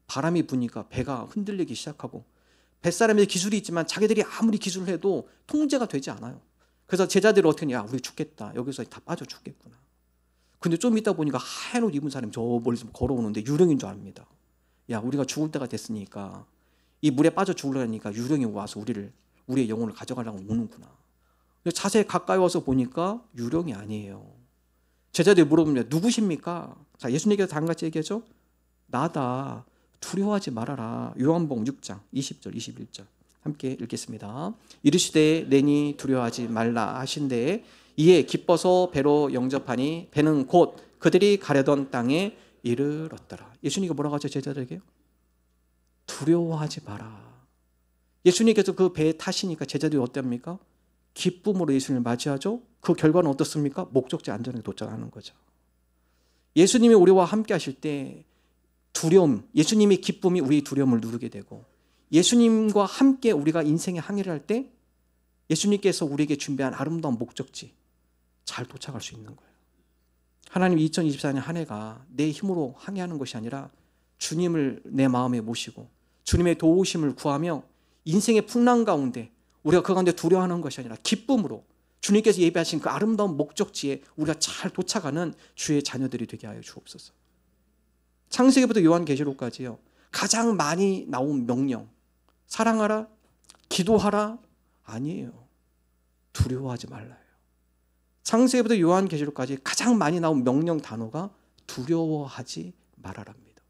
바람이 부니까 배가 흔들리기 시작하고, 뱃사람의 기술이 있지만 자기들이 아무리 기술을 해도 통제가 되지 않아요. 그래서 제자들이 어떻게 하냐, 우리 죽겠다, 여기서 다 빠져 죽겠구나. 근데 좀 있다 보니까 하얀 옷 입은 사람이 저 멀리서 걸어오는데 유령인 줄 압니다. 야, 우리가 죽을 때가 됐으니까, 이 물에 빠져 죽으려니까 유령이 와서 우리의 영혼을 가져가려고 오는구나. 자세히 가까이 와서 보니까 유령이 아니에요. 제자들이 물어보면 누구십니까? 자, 예수님께서 다 같이 얘기하죠. 나다, 두려워하지 말아라. 요한복음 6장 20절 21절 함께 읽겠습니다. 이르시되 내니 두려워하지 말라 하신대 이에 기뻐서 배로 영접하니 배는 곧 그들이 가려던 땅에 이르렀더라. 예수님이 뭐라고 하죠? 제자들에게요? 두려워하지 마라. 예수님께서 그 배에 타시니까 제자들이 어땠습니까? 기쁨으로 예수님을 맞이하죠. 그 결과는 어떻습니까? 목적지 안전하게 도착하는 거죠. 예수님이 우리와 함께 하실 때 두려움, 예수님의 기쁨이 우리의 두려움을 누르게 되고, 예수님과 함께 우리가 인생의 항해를 할 때 예수님께서 우리에게 준비한 아름다운 목적지 잘 도착할 수 있는 거예요. 하나님 2024년 한 해가 내 힘으로 항해하는 것이 아니라 주님을 내 마음에 모시고 주님의 도우심을 구하며 인생의 풍랑 가운데 우리가 그 가운데 두려워하는 것이 아니라 기쁨으로 주님께서 예비하신 그 아름다운 목적지에 우리가 잘 도착하는 주의 자녀들이 되게 하여 주옵소서. 창세기부터 요한계시록까지요, 가장 많이 나온 명령, 사랑하라, 기도하라, 아니에요. 두려워하지 말라요. 창세기부터 요한계시록까지 가장 많이 나온 명령 단어가 두려워하지 말아랍니다.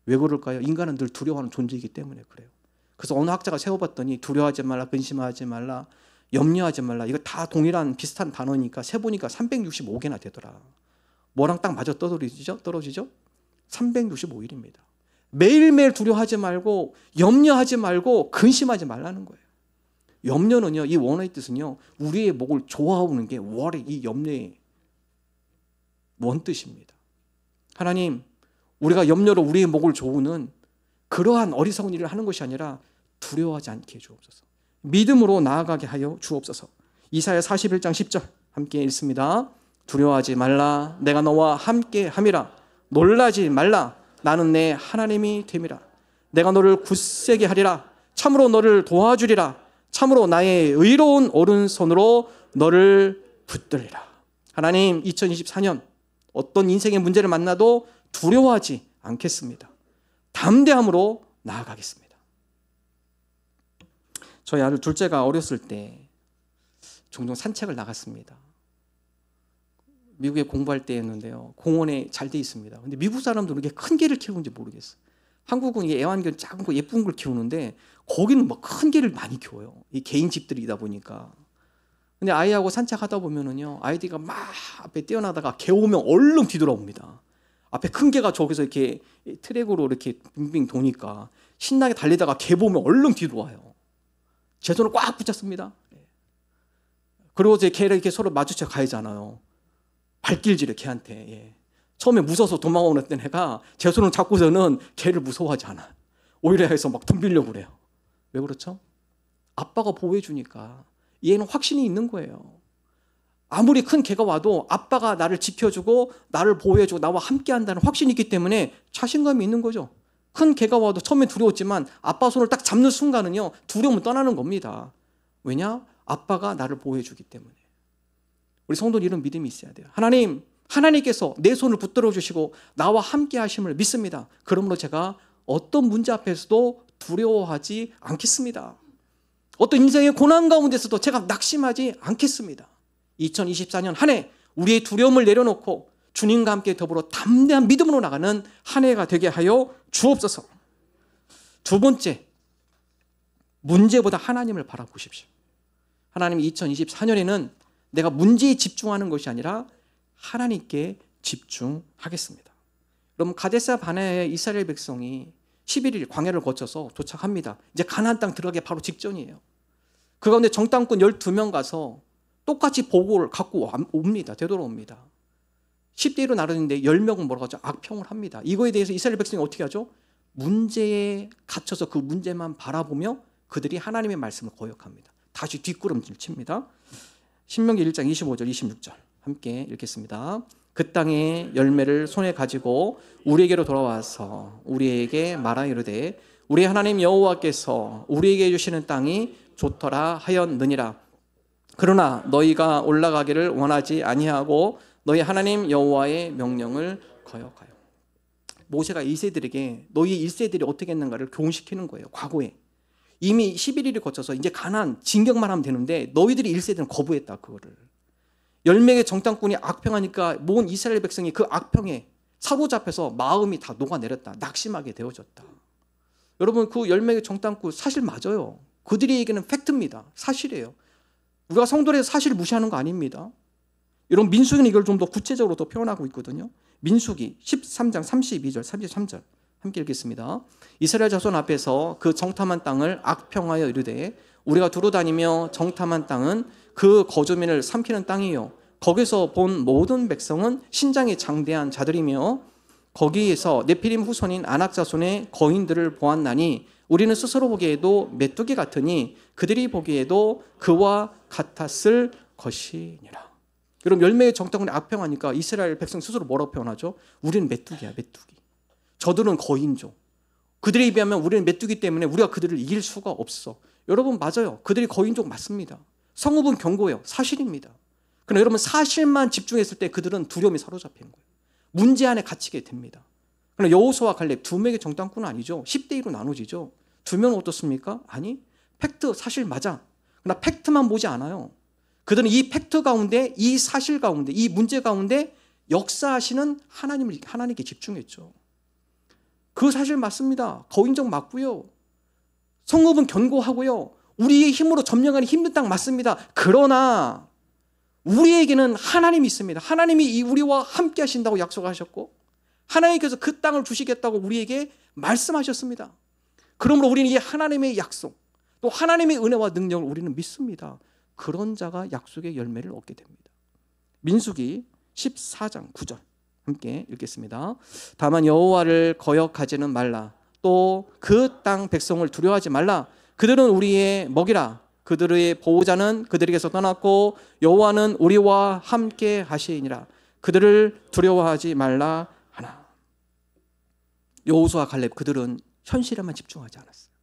왜 그럴까요? 인간은 늘 두려워하는 존재이기 때문에 그래요. 그래서 어느 학자가 세워봤더니 두려워하지 말라, 근심하지 말라, 염려하지 말라, 이거 다 동일한 비슷한 단어니까 세보니까 365개나 되더라. 뭐랑 딱 맞아 떨어지죠? 365일입니다. 매일매일 두려워하지 말고 염려하지 말고 근심하지 말라는 거예요. 염려는요, 이 원어의 뜻은요, 우리의 목을 조아오는 게 월의 이 염려의 원뜻입니다. 하나님, 우리가 염려로 우리의 목을 조우는 그러한 어리석은 일을 하는 것이 아니라 두려워하지 않게 해주옵소서. 믿음으로 나아가게 하여 주옵소서. 이사야 41장 10절 함께 읽습니다. 두려워하지 말라, 내가 너와 함께 함이라. 놀라지 말라, 나는 내 하나님이 됨이라. 내가 너를 굳세게 하리라. 참으로 너를 도와주리라. 참으로 나의 의로운 오른손으로 너를 붙들리라. 하나님, 2024년 어떤 인생의 문제를 만나도 두려워하지 않겠습니다. 담대함으로 나아가겠습니다. 저희 아들 둘째가 어렸을 때 종종 산책을 나갔습니다. 미국에 공부할 때였는데요, 공원에 잘 돼 있습니다. 근데 미국 사람들은 이렇게 큰 개를 키우는지 모르겠어요. 한국은 이게 애완견 작은 거 예쁜 걸 키우는데 거기는 막 큰 개를 많이 키워요. 이 개인 집들이다 보니까. 근데 아이하고 산책하다 보면은요, 아이들이 막 앞에 뛰어나다가 개 오면 얼른 뒤돌아옵니다. 앞에 큰 개가 저기서 이렇게 트랙으로 이렇게 빙빙 도니까 신나게 달리다가 개 보면 얼른 뒤돌아와요. 제 손을 꽉 붙잡습니다. 그리고 제 개를 이렇게 서로 마주쳐 가야잖아요. 발길질해 개한테. 예. 처음에 무서워서 도망오는 애가 제 손을 잡고서는 개를 무서워하지 않아. 오히려 해서 막 덤비려고 그래요. 왜 그렇죠? 아빠가 보호해 주니까 얘는 확신이 있는 거예요. 아무리 큰 개가 와도 아빠가 나를 지켜주고 나를 보호해주고 나와 함께한다는 확신이 있기 때문에 자신감이 있는 거죠. 큰 개가 와도 처음에 두려웠지만 아빠 손을 딱 잡는 순간은요, 두려움은 떠나는 겁니다. 왜냐? 아빠가 나를 보호해주기 때문에. 우리 성도는 이런 믿음이 있어야 돼요. 하나님께서 내 손을 붙들어 주시고 나와 함께 하심을 믿습니다. 그러므로 제가 어떤 문제 앞에서도 두려워하지 않겠습니다. 어떤 인생의 고난 가운데서도 제가 낙심하지 않겠습니다. 2024년 한 해 우리의 두려움을 내려놓고 주님과 함께 더불어 담대한 믿음으로 나가는 한 해가 되게 하여 주옵소서. 두 번째, 문제보다 하나님을 바라보십시오. 하나님, 2024년에는 내가 문제에 집중하는 것이 아니라 하나님께 집중하겠습니다. 여러분, 가데사 바네아의 이스라엘 백성이 11일 광야를 거쳐서 도착합니다. 이제 가나안 땅 들어가기 바로 직전이에요. 그 가운데 정탐꾼 12명 가서 똑같이 보고를 갖고 옵니다. 되돌아옵니다. 10대 1로 나누는데 10명은 뭐라고 하죠? 악평을 합니다. 이거에 대해서 이스라엘 백성이 어떻게 하죠? 문제에 갇혀서 그 문제만 바라보며 그들이 하나님의 말씀을 거역합니다. 다시 뒷걸음질 칩니다. 신명기 1장 25절 26절 함께 읽겠습니다. 그 땅의 열매를 손에 가지고 우리에게로 돌아와서 우리에게 말하 이르되 우리 하나님 여호와께서 우리에게 주시는 땅이 좋더라 하였느니라. 그러나 너희가 올라가기를 원하지 아니하고 너희 하나님 여호와의 명령을 거역하여. 모세가 1세들에게 너희 1세들이 어떻게 했는가를 교훈시키는 거예요. 과거에 이미 11일을 거쳐서 이제 가나안 진격만 하면 되는데 너희들이 1세들은 거부했다. 그거를 10명의 정탐꾼이 악평하니까 모은 이스라엘 백성이 그 악평에 사로잡혀서 마음이 다 녹아내렸다. 낙심하게 되어졌다. 여러분 그 10명의 정탐꾼 사실 맞아요. 그들이 얘기는 팩트입니다. 사실이에요. 우리가 성도에서 사실을 무시하는 거 아닙니다. 여러분 민수기는 이걸 좀 더 구체적으로 더 표현하고 있거든요. 민수기 13장 32절 33절 함께 읽겠습니다. 이스라엘 자손 앞에서 그 정탐한 땅을 악평하여 이르되 우리가 두루 다니며 정탐한 땅은 그 거주민을 삼키는 땅이요 거기서 본 모든 백성은 신장이 장대한 자들이며 거기에서 네피림 후손인 아낙 자손의 거인들을 보았나니 우리는 스스로 보기에도 메뚜기 같으니 그들이 보기에도 그와 같았을 것이니라. 여러분 열매의 정탐꾼이 악평하니까 이스라엘 백성 스스로 뭐라고 표현하죠? 우리는 메뚜기야 메뚜기. 저들은 거인조. 그들에 비하면 우리는 메뚜기 때문에 우리가 그들을 이길 수가 없어. 여러분 맞아요. 그들이 거인족 맞습니다. 성읍은 견고해요. 사실입니다. 그러나 여러분 사실만 집중했을 때 그들은 두려움에 사로잡히는 거예요. 문제 안에 갇히게 됩니다. 그러나 여호수아와 칼렙 두 명의 정탐꾼은 아니죠. 10대 1로 나눠지죠. 두 명은 어떻습니까? 아니 팩트 사실 맞아. 그러나 팩트만 보지 않아요. 그들은 이 팩트 가운데 이 사실 가운데 이 문제 가운데 역사하시는 하나님께 집중했죠. 그 사실 맞습니다. 거인족 맞고요. 성읍은 견고하고요. 우리의 힘으로 점령하는 힘든 땅 맞습니다. 그러나 우리에게는 하나님이 있습니다. 하나님이 우리와 함께 하신다고 약속하셨고 하나님께서 그 땅을 주시겠다고 우리에게 말씀하셨습니다. 그러므로 우리는 이 하나님의 약속 또 하나님의 은혜와 능력을 우리는 믿습니다. 그런 자가 약속의 열매를 얻게 됩니다. 민수기 14장 9절 함께 읽겠습니다. 다만 여호와를 거역하지는 말라. 또 그 땅 백성을 두려워하지 말라. 그들은 우리의 먹이라. 그들의 보호자는 그들에게서 떠났고 여호와는 우리와 함께 하시니라. 그들을 두려워하지 말라 하나. 여호수아 갈렙 그들은 현실에만 집중하지 않았어요.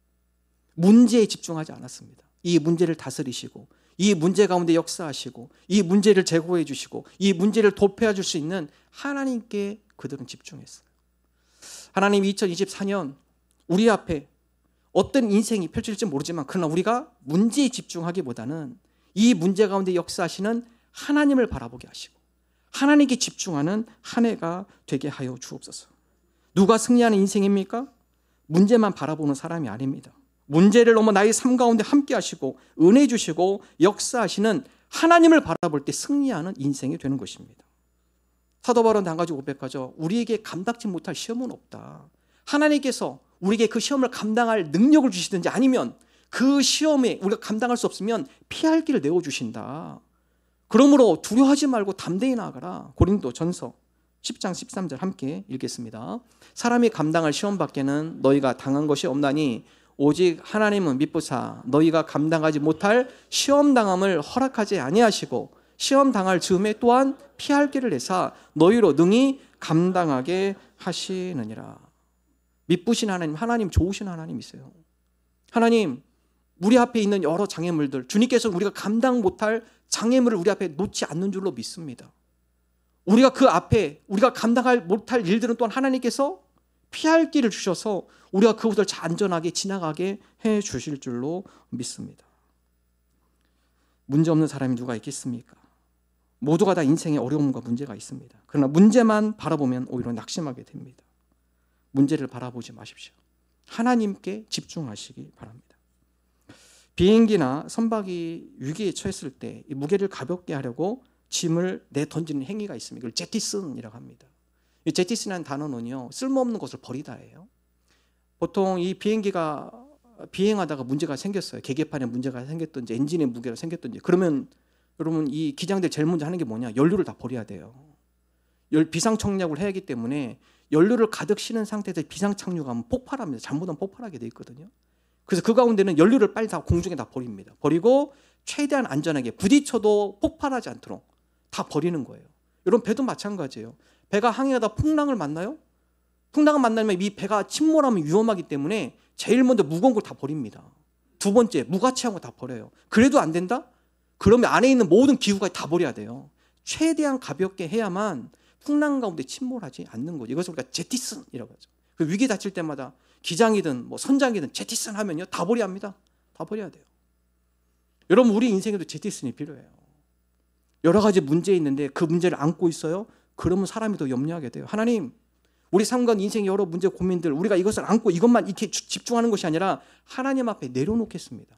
문제에 집중하지 않았습니다. 이 문제를 다스리시고 이 문제 가운데 역사하시고 이 문제를 제거해 주시고 이 문제를 도폐해 줄 수 있는 하나님께 그들은 집중했어요. 하나님 2024년 우리 앞에 어떤 인생이 펼쳐질지 모르지만 그러나 우리가 문제에 집중하기보다는 이 문제 가운데 역사하시는 하나님을 바라보게 하시고 하나님께 집중하는 한 해가 되게 하여 주옵소서. 누가 승리하는 인생입니까? 문제만 바라보는 사람이 아닙니다. 문제를 넘어 나의 삶 가운데 함께 하시고 은혜 주시고 역사하시는 하나님을 바라볼 때 승리하는 인생이 되는 것입니다. 사도 바울은 한 가지 고백하죠. 우리에게 감당치 못할 시험은 없다. 하나님께서 우리에게 그 시험을 감당할 능력을 주시든지 아니면 그 시험에 우리가 감당할 수 없으면 피할 길을 내어주신다. 그러므로 두려워하지 말고 담대히 나아가라. 고린도전서 10장 13절 함께 읽겠습니다. 사람이 감당할 시험 밖에는 너희가 당한 것이 없나니 오직 하나님은 미쁘사 너희가 감당하지 못할 시험 당함을 허락하지 아니하시고 시험 당할 즈음에 또한 피할 길을 내사 너희로 능히 감당하게 하시느니라. 미쁘신 하나님, 하나님 좋으신 하나님이세요. 하나님, 우리 앞에 있는 여러 장애물들, 주님께서 우리가 감당 못할 장애물을 우리 앞에 놓지 않는 줄로 믿습니다. 우리가 그 앞에 우리가 감당할 못할 일들은 또한 하나님께서 피할 길을 주셔서 우리가 그것을 안전하게 지나가게 해 주실 줄로 믿습니다. 문제 없는 사람이 누가 있겠습니까? 모두가 다 인생에 어려움과 문제가 있습니다. 그러나 문제만 바라보면 오히려 낙심하게 됩니다. 문제를 바라보지 마십시오. 하나님께 집중하시기 바랍니다. 비행기나 선박이 위기에 처했을 때 이 무게를 가볍게 하려고 짐을 내던지는 행위가 있습니다. 이걸 제티슨이라고 합니다. 이 제티슨이라는 단어는요, 쓸모없는 것을 버리다예요. 보통 이 비행기가 비행하다가 문제가 생겼어요. 계기판에 문제가 생겼든지 엔진에 무게가 생겼든지, 그러면 여러분 이 기장들 제일 먼저 하는 게 뭐냐? 연료를 다 버려야 돼요. 비상청량을 해야 하기 때문에 연료를 가득 실은 상태에서 비상착륙하면 폭발합니다. 잘못하면 폭발하게 돼 있거든요. 그래서 그 가운데는 연료를 빨리 다 공중에 다 버립니다. 버리고 최대한 안전하게, 부딪혀도 폭발하지 않도록 다 버리는 거예요. 여러분 배도 마찬가지예요. 배가 항해하다 풍랑을 만나요? 풍랑을 만나면 이 배가 침몰하면 위험하기 때문에 제일 먼저 무거운 걸 다 버립니다. 두 번째, 무가치한 거 다 버려요. 그래도 안 된다? 그러면 안에 있는 모든 기구까지 다 버려야 돼요. 최대한 가볍게 해야만 풍랑 가운데 침몰하지 않는 거죠. 이것을 우리가 제티슨이라고 하죠. 그 위기 닥칠 때마다 기장이든 뭐 선장이든 제티슨 하면요 다 버려야 합니다. 다 버려야 돼요. 여러분 우리 인생에도 제티슨이 필요해요. 여러 가지 문제 있는데 그 문제를 안고 있어요. 그러면 사람이 더 염려하게 돼요. 하나님, 우리 삶과 인생의 여러 문제 고민들, 우리가 이것을 안고 이것만 이렇게 집중하는 것이 아니라 하나님 앞에 내려놓겠습니다.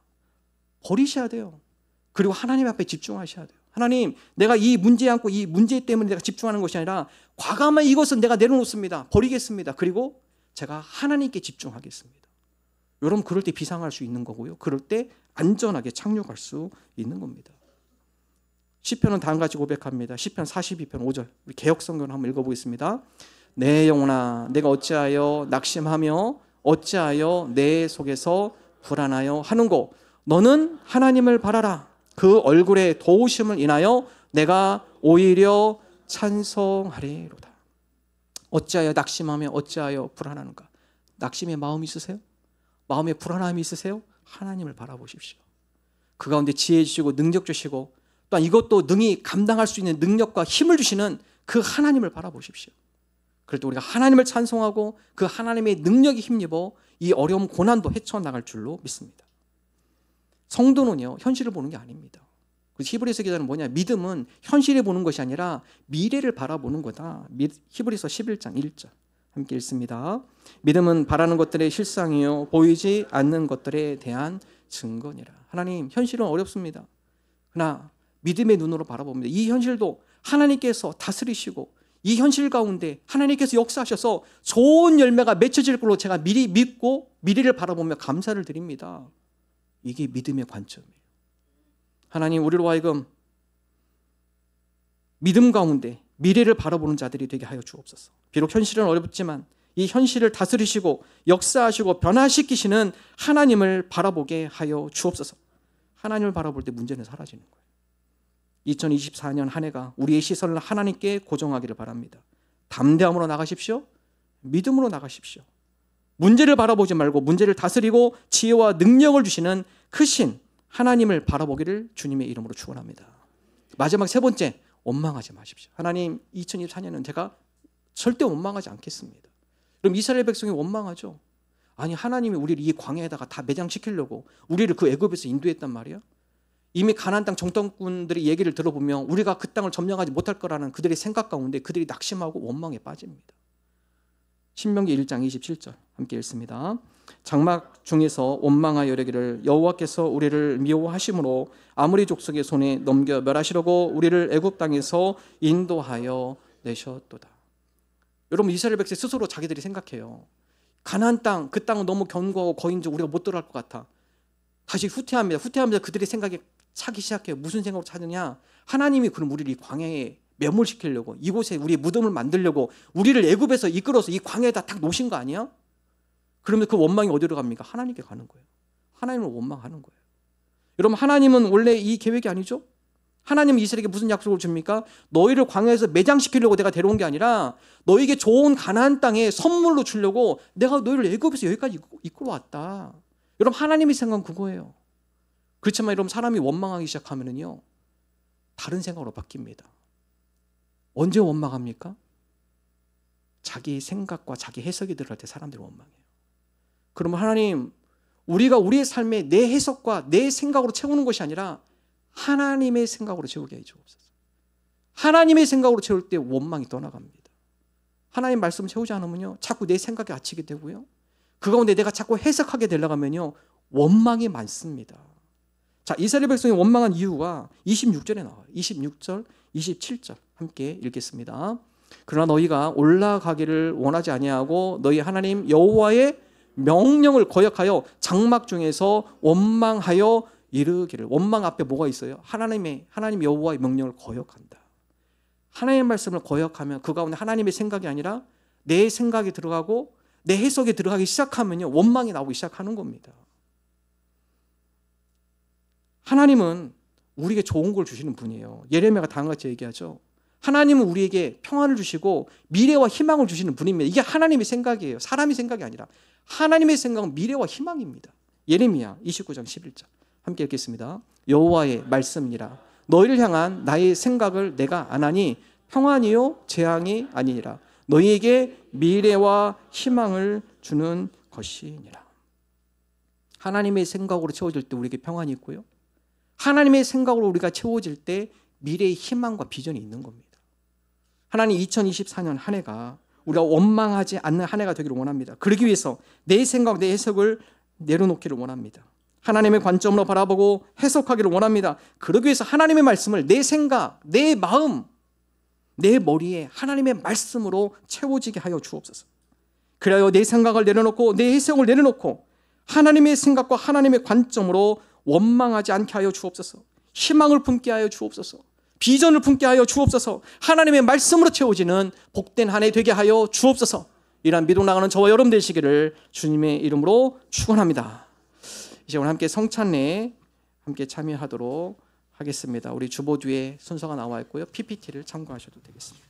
버리셔야 돼요. 그리고 하나님 앞에 집중하셔야 돼요. 하나님, 내가 이 문제 안고 이 문제 때문에 내가 집중하는 것이 아니라 과감한 이것은 내가 내려놓습니다. 버리겠습니다. 그리고 제가 하나님께 집중하겠습니다. 여러분 그럴 때 비상할 수 있는 거고요. 그럴 때 안전하게 착륙할 수 있는 겁니다. 시편은 다음 같이 고백합니다. 시편 42편 5절. 우리 개역성경 한번 읽어보겠습니다. 내 영혼아, 내가 어찌하여 낙심하며 어찌하여 내 속에서 불안하여 하는고, 너는 하나님을 바라라. 그 얼굴의 도우심을 인하여 내가 오히려 찬송하리로다. 어찌하여 낙심하며 어찌하여 불안하는가? 낙심의 마음이 있으세요? 마음에 불안함이 있으세요? 하나님을 바라보십시오. 그 가운데 지혜 주시고 능력 주시고 또한 이것도 능히 감당할 수 있는 능력과 힘을 주시는 그 하나님을 바라보십시오. 그럴 때 우리가 하나님을 찬송하고 그 하나님의 능력에 힘입어 이 어려움 고난도 헤쳐나갈 줄로 믿습니다. 성도는요 현실을 보는 게 아닙니다. 히브리서 기자는 뭐냐? 믿음은 현실을 보는 것이 아니라 미래를 바라보는 거다. 히브리서 11장 1절 함께 읽습니다. 믿음은 바라는 것들의 실상이요 보이지 않는 것들에 대한 증거니라. 하나님, 현실은 어렵습니다. 그러나 믿음의 눈으로 바라봅니다. 이 현실도 하나님께서 다스리시고 이 현실 가운데 하나님께서 역사하셔서 좋은 열매가 맺혀질 걸로 제가 미리 믿고 미래를 바라보며 감사를 드립니다. 이게 믿음의 관점이에요. 하나님, 우리로 하여금 믿음 가운데 미래를 바라보는 자들이 되게 하여 주옵소서. 비록 현실은 어렵지만 이 현실을 다스리시고 역사하시고 변화시키시는 하나님을 바라보게 하여 주옵소서. 하나님을 바라볼 때 문제는 사라지는 거예요. 2024년 한 해가 우리의 시선을 하나님께 고정하기를 바랍니다. 담대함으로 나가십시오. 믿음으로 나가십시오. 문제를 바라보지 말고 문제를 다스리고 지혜와 능력을 주시는 크신 하나님을 바라보기를 주님의 이름으로 축원합니다. 마지막 세 번째, 원망하지 마십시오. 하나님, 2024년은 제가 절대 원망하지 않겠습니다. 그럼 이스라엘 백성이 원망하죠. 아니, 하나님이 우리를 이 광야에다가 다 매장시키려고 우리를 그 애굽에서 인도했단 말이야. 이미 가나안 땅 정탐꾼들의 얘기를 들어보면 우리가 그 땅을 점령하지 못할 거라는 그들의 생각 가운데 그들이 낙심하고 원망에 빠집니다. 신명기 1장 27절 함께 읽습니다. 장막 중에서 원망하여 이르기를 여호와께서 우리를 미워하심으로 아모리 족속의 손에 넘겨 멸하시려고 우리를 애굽 땅에서 인도하여 내셨도다. 여러분, 이스라엘 백성 스스로 자기들이 생각해요. 가나안 땅, 그 땅은 너무 견고하고 거기 이제 우리가 못 들어갈 것 같아. 다시 후퇴합니다. 후퇴하면서 그들의 생각에 차기 시작해요. 무슨 생각으로 찾느냐? 하나님이 그럼 우리를 이 광야에 매몰시키려고, 이곳에 우리의 무덤을 만들려고 우리를 애굽에서 이끌어서 이 광야에다 딱 놓으신 거 아니야? 그러면 그 원망이 어디로 갑니까? 하나님께 가는 거예요. 하나님을 원망하는 거예요. 여러분, 하나님은 원래 이 계획이 아니죠? 하나님은 이스라엘에게 무슨 약속을 줍니까? 너희를 광야에서 매장시키려고 내가 데려온 게 아니라 너희에게 좋은 가나안 땅에 선물로 주려고 내가 너희를 애굽에서 여기까지 이끌어 왔다. 여러분, 하나님의 생각은 그거예요. 그렇지만 여러분, 사람이 원망하기 시작하면은요 다른 생각으로 바뀝니다. 언제 원망합니까? 자기 생각과 자기 해석이 들어갈 때 사람들이 원망해요. 그러면 하나님, 우리가 우리의 삶에 내 해석과 내 생각으로 채우는 것이 아니라 하나님의 생각으로 채우게 해 주옵소서. 하나님의 생각으로 채울 때 원망이 떠나갑니다. 하나님 말씀 채우지 않으면요 자꾸 내 생각에 갇히게 되고요, 그 가운데 내가 자꾸 해석하게 되려고 하면요 원망이 많습니다. 자, 이스라엘 백성이 원망한 이유가 26절에 나와요. 26절, 27절 함께 읽겠습니다. 그러나 너희가 올라가기를 원하지 아니하고 너희 하나님 여호와의 명령을 거역하여 장막 중에서 원망하여 이르기를. 원망 앞에 뭐가 있어요? 하나님 여호와의 명령을 거역한다. 하나님의 말씀을 거역하면 그 가운데 하나님의 생각이 아니라 내 생각이 들어가고 내 해석이 들어가기 시작하면요, 원망이 나오기 시작하는 겁니다. 하나님은 우리에게 좋은 걸 주시는 분이에요. 예레미야가 다음같이 얘기하죠. 하나님은 우리에게 평안을 주시고 미래와 희망을 주시는 분입니다. 이게 하나님의 생각이에요. 사람의 생각이 아니라 하나님의 생각은 미래와 희망입니다. 예레미야 29장 11절 함께 읽겠습니다. 여호와의 말씀이라 너희를 향한 나의 생각을 내가 아나니 평안이요 재앙이 아니니라. 너희에게 미래와 희망을 주는 것이니라. 하나님의 생각으로 채워질 때 우리에게 평안이 있고요, 하나님의 생각으로 우리가 채워질 때 미래의 희망과 비전이 있는 겁니다. 하나님 2024년 한 해가 우리가 원망하지 않는 한 해가 되기를 원합니다. 그러기 위해서 내 생각, 내 해석을 내려놓기를 원합니다. 하나님의 관점으로 바라보고 해석하기를 원합니다. 그러기 위해서 하나님의 말씀을 내 생각, 내 마음, 내 머리에 하나님의 말씀으로 채워지게 하여 주옵소서. 그래야 내 생각을 내려놓고 내 해석을 내려놓고 하나님의 생각과 하나님의 관점으로 원망하지 않게 하여 주옵소서. 희망을 품게 하여 주옵소서. 비전을 품게 하여 주옵소서. 하나님의 말씀으로 채워지는 복된 한 해 되게 하여 주옵소서. 이러한 믿음 나가는 저와 여러분 되시기를 주님의 이름으로 축원합니다. 이제 오늘 함께 성찬례에 함께 참여하도록 하겠습니다. 우리 주보 뒤에 순서가 나와 있고요, PPT를 참고하셔도 되겠습니다.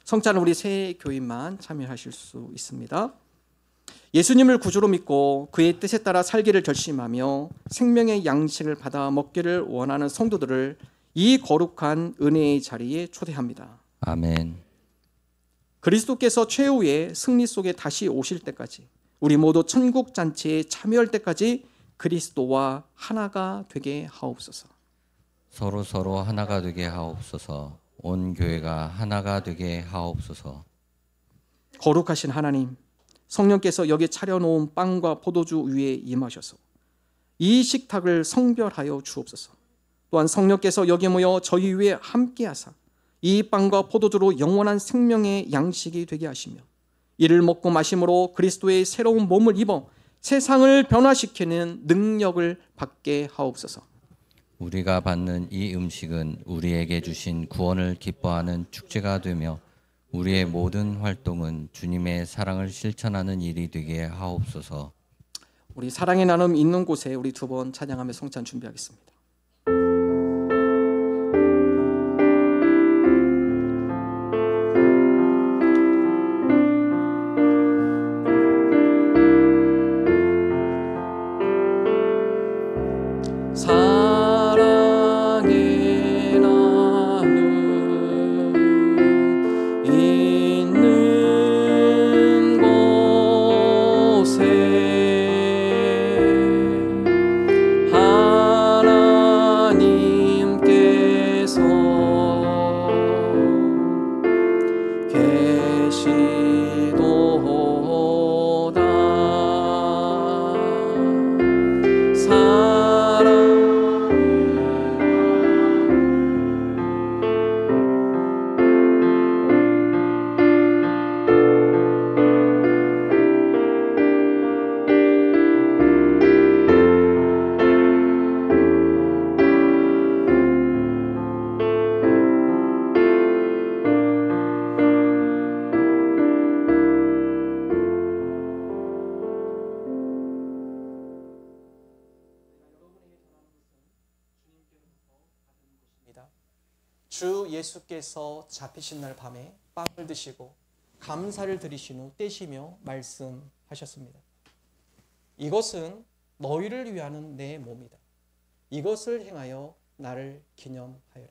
성찬은 우리 새 교인만 참여하실 수 있습니다. 예수님을 구주로 믿고 그의 뜻에 따라 살기를 결심하며 생명의 양식을 받아 먹기를 원하는 성도들을 이 거룩한 은혜의 자리에 초대합니다. 아멘. 그리스도께서 최후의 승리 속에 다시 오실 때까지 우리 모두 천국 잔치에 참여할 때까지 그리스도와 하나가 되게 하옵소서. 서로 하나가 되게 하옵소서. 온 교회가 하나가 되게 하옵소서. 거룩하신 하나님, 성령께서 여기 차려놓은 빵과 포도주 위에 임하셔서 이 식탁을 성별하여 주옵소서. 또한 성령께서 여기 모여 저희 위에 함께하사 이 빵과 포도주로 영원한 생명의 양식이 되게 하시며 이를 먹고 마심으로 그리스도의 새로운 몸을 입어 세상을 변화시키는 능력을 받게 하옵소서. 우리가 받는 이 음식은 우리에게 주신 구원을 기뻐하는 축제가 되며 우리의 모든 활동은 주님의 사랑을 실천하는 일이 되게 하옵소서. 우리 사랑의 나눔 있는 곳에 우리 두 번 찬양하며 성찬 준비하겠습니다. 사랑의 나눔 있는 곳에 하나님께서 계시도다. 주 예수께서 잡히신 날 밤에 빵을 드시고 감사를 드리신 후 떼시며 말씀하셨습니다. 이것은 너희를 위하는 내 몸이다. 이것을 행하여 나를 기념하여라.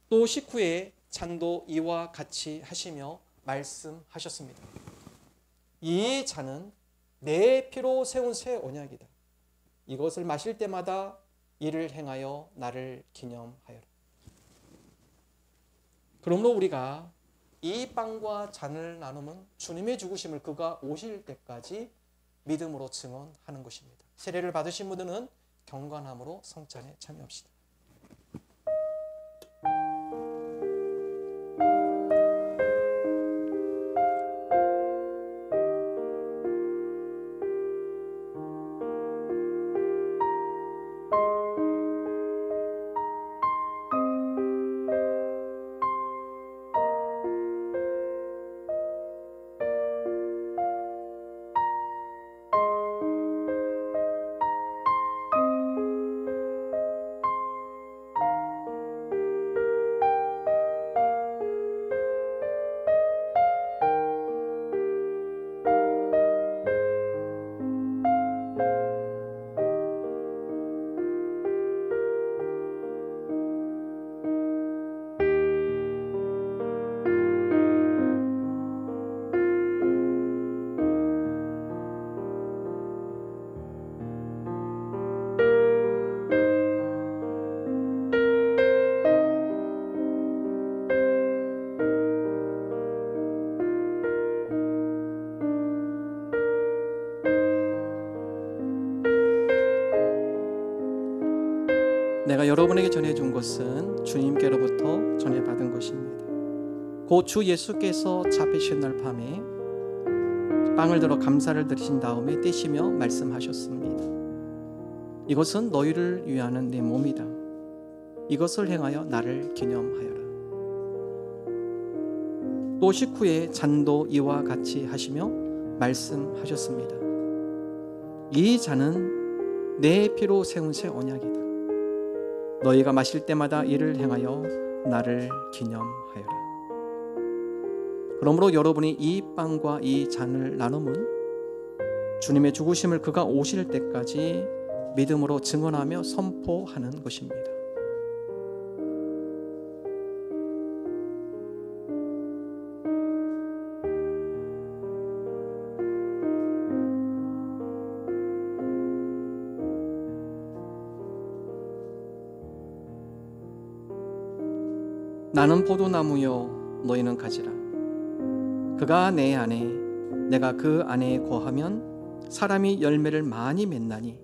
또 식후에 잔도 이와 같이 하시며 말씀하셨습니다. 이 잔은 내 피로 세운 새 언약이다. 이것을 마실 때마다 이를 행하여 나를 기념하여라. 그러므로 우리가 이 빵과 잔을 나누면 주님의 죽으심을 그가 오실 때까지 믿음으로 증언하는 것입니다. 세례를 받으신 분들은 경건함으로 성찬에 참여합시다. 내가 여러분에게 전해준 것은 주님께로부터 전해받은 것입니다. 곧 주 예수께서 잡히신 날 밤에 빵을 들어 감사를 드리신 다음에 떼시며 말씀하셨습니다. 이것은 너희를 위하는 내 몸이다. 이것을 행하여 나를 기념하여라. 또 식후에 잔도 이와 같이 하시며 말씀하셨습니다. 이 잔은 내 피로 세운 새 언약이다. 너희가 마실 때마다 이를 행하여 나를 기념하여라. 그러므로 여러분이 이 빵과 이 잔을 나눔은 주님의 죽으심을 그가 오실 때까지 믿음으로 증언하며 선포하는 것입니다. 나는 포도나무요 너희는 가지라. 그가 내 안에 내가 그 안에 거하면 사람이 열매를 많이 맺나니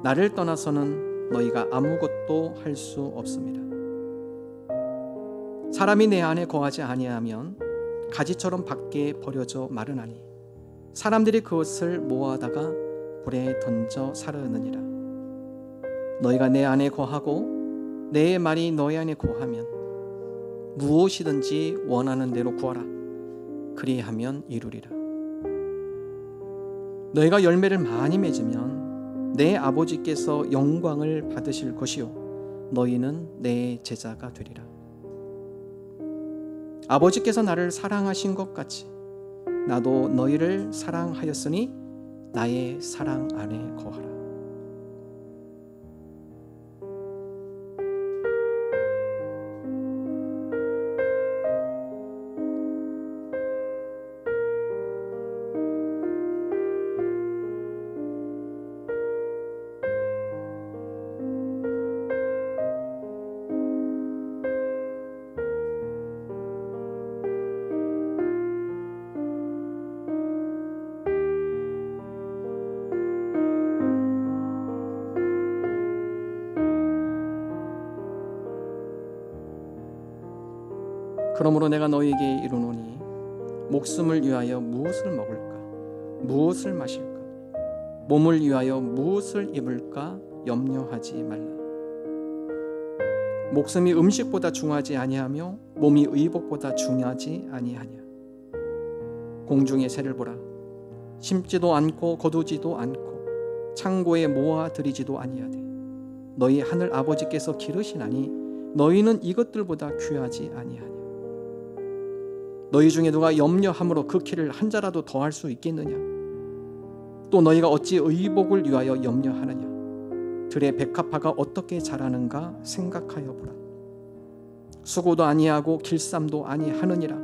나를 떠나서는 너희가 아무것도 할 수 없습니다. 사람이 내 안에 거하지 아니하면 가지처럼 밖에 버려져 마르나니 사람들이 그것을 모아다가 불에 던져 사르느니라. 너희가 내 안에 거하고 내 말이 너희 안에 거하면 무엇이든지 원하는 대로 구하라. 그리하면 이루리라. 너희가 열매를 많이 맺으면 내 아버지께서 영광을 받으실 것이요 너희는 내 제자가 되리라. 아버지께서 나를 사랑하신 것 같이 나도 너희를 사랑하였으니 나의 사랑 안에 거하라. 그러므로 내가 너희에게 이르노니 목숨을 위하여 무엇을 먹을까 무엇을 마실까 몸을 위하여 무엇을 입을까 염려하지 말라. 목숨이 음식보다 중하지 아니하며 몸이 의복보다 중하지 아니하냐. 공중의 새를 보라. 심지도 않고 거두지도 않고 창고에 모아 들이지도 아니하되 너희 하늘 아버지께서 기르시나니 너희는 이것들보다 귀하지 아니하냐. 너희 중에 누가 염려함으로 그 키를 한 자라도 더할 수 있겠느냐. 또 너희가 어찌 의복을 위하여 염려하느냐. 들의 백합화가 어떻게 자라는가 생각하여 보라. 수고도 아니하고 길쌈도 아니하느니라.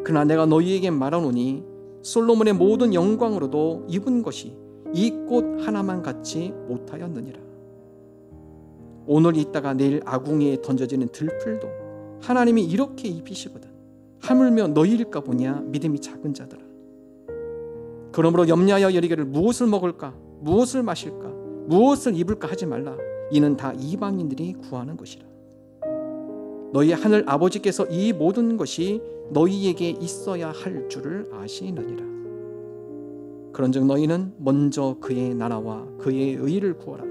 그러나 내가 너희에게 말하노니 솔로몬의 모든 영광으로도 입은 것이 이 꽃 하나만 같지 못하였느니라. 오늘 있다가 내일 아궁이에 던져지는 들풀도 하나님이 이렇게 입히시거든 하물며 너희일까 보냐. 믿음이 작은 자들아. 그러므로 염려하여 이르기를 무엇을 먹을까 무엇을 마실까 무엇을 입을까 하지 말라. 이는 다 이방인들이 구하는 것이라. 너희 하늘 아버지께서 이 모든 것이 너희에게 있어야 할 줄을 아시느니라. 그런즉 너희는 먼저 그의 나라와 그의 의를 구하라.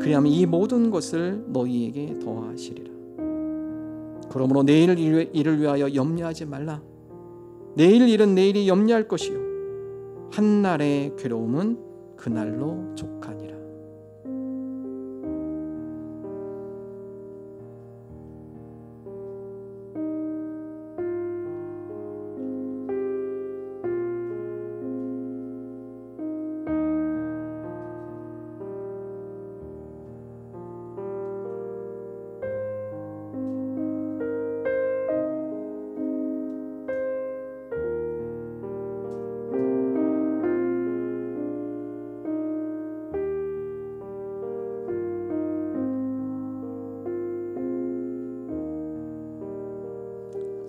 그리하면 이 모든 것을 너희에게 더하시리라. 그러므로 내일 일을 위하여 염려하지 말라. 내일 일은 내일이 염려할 것이요 한날의 괴로움은 그날로 족하니라.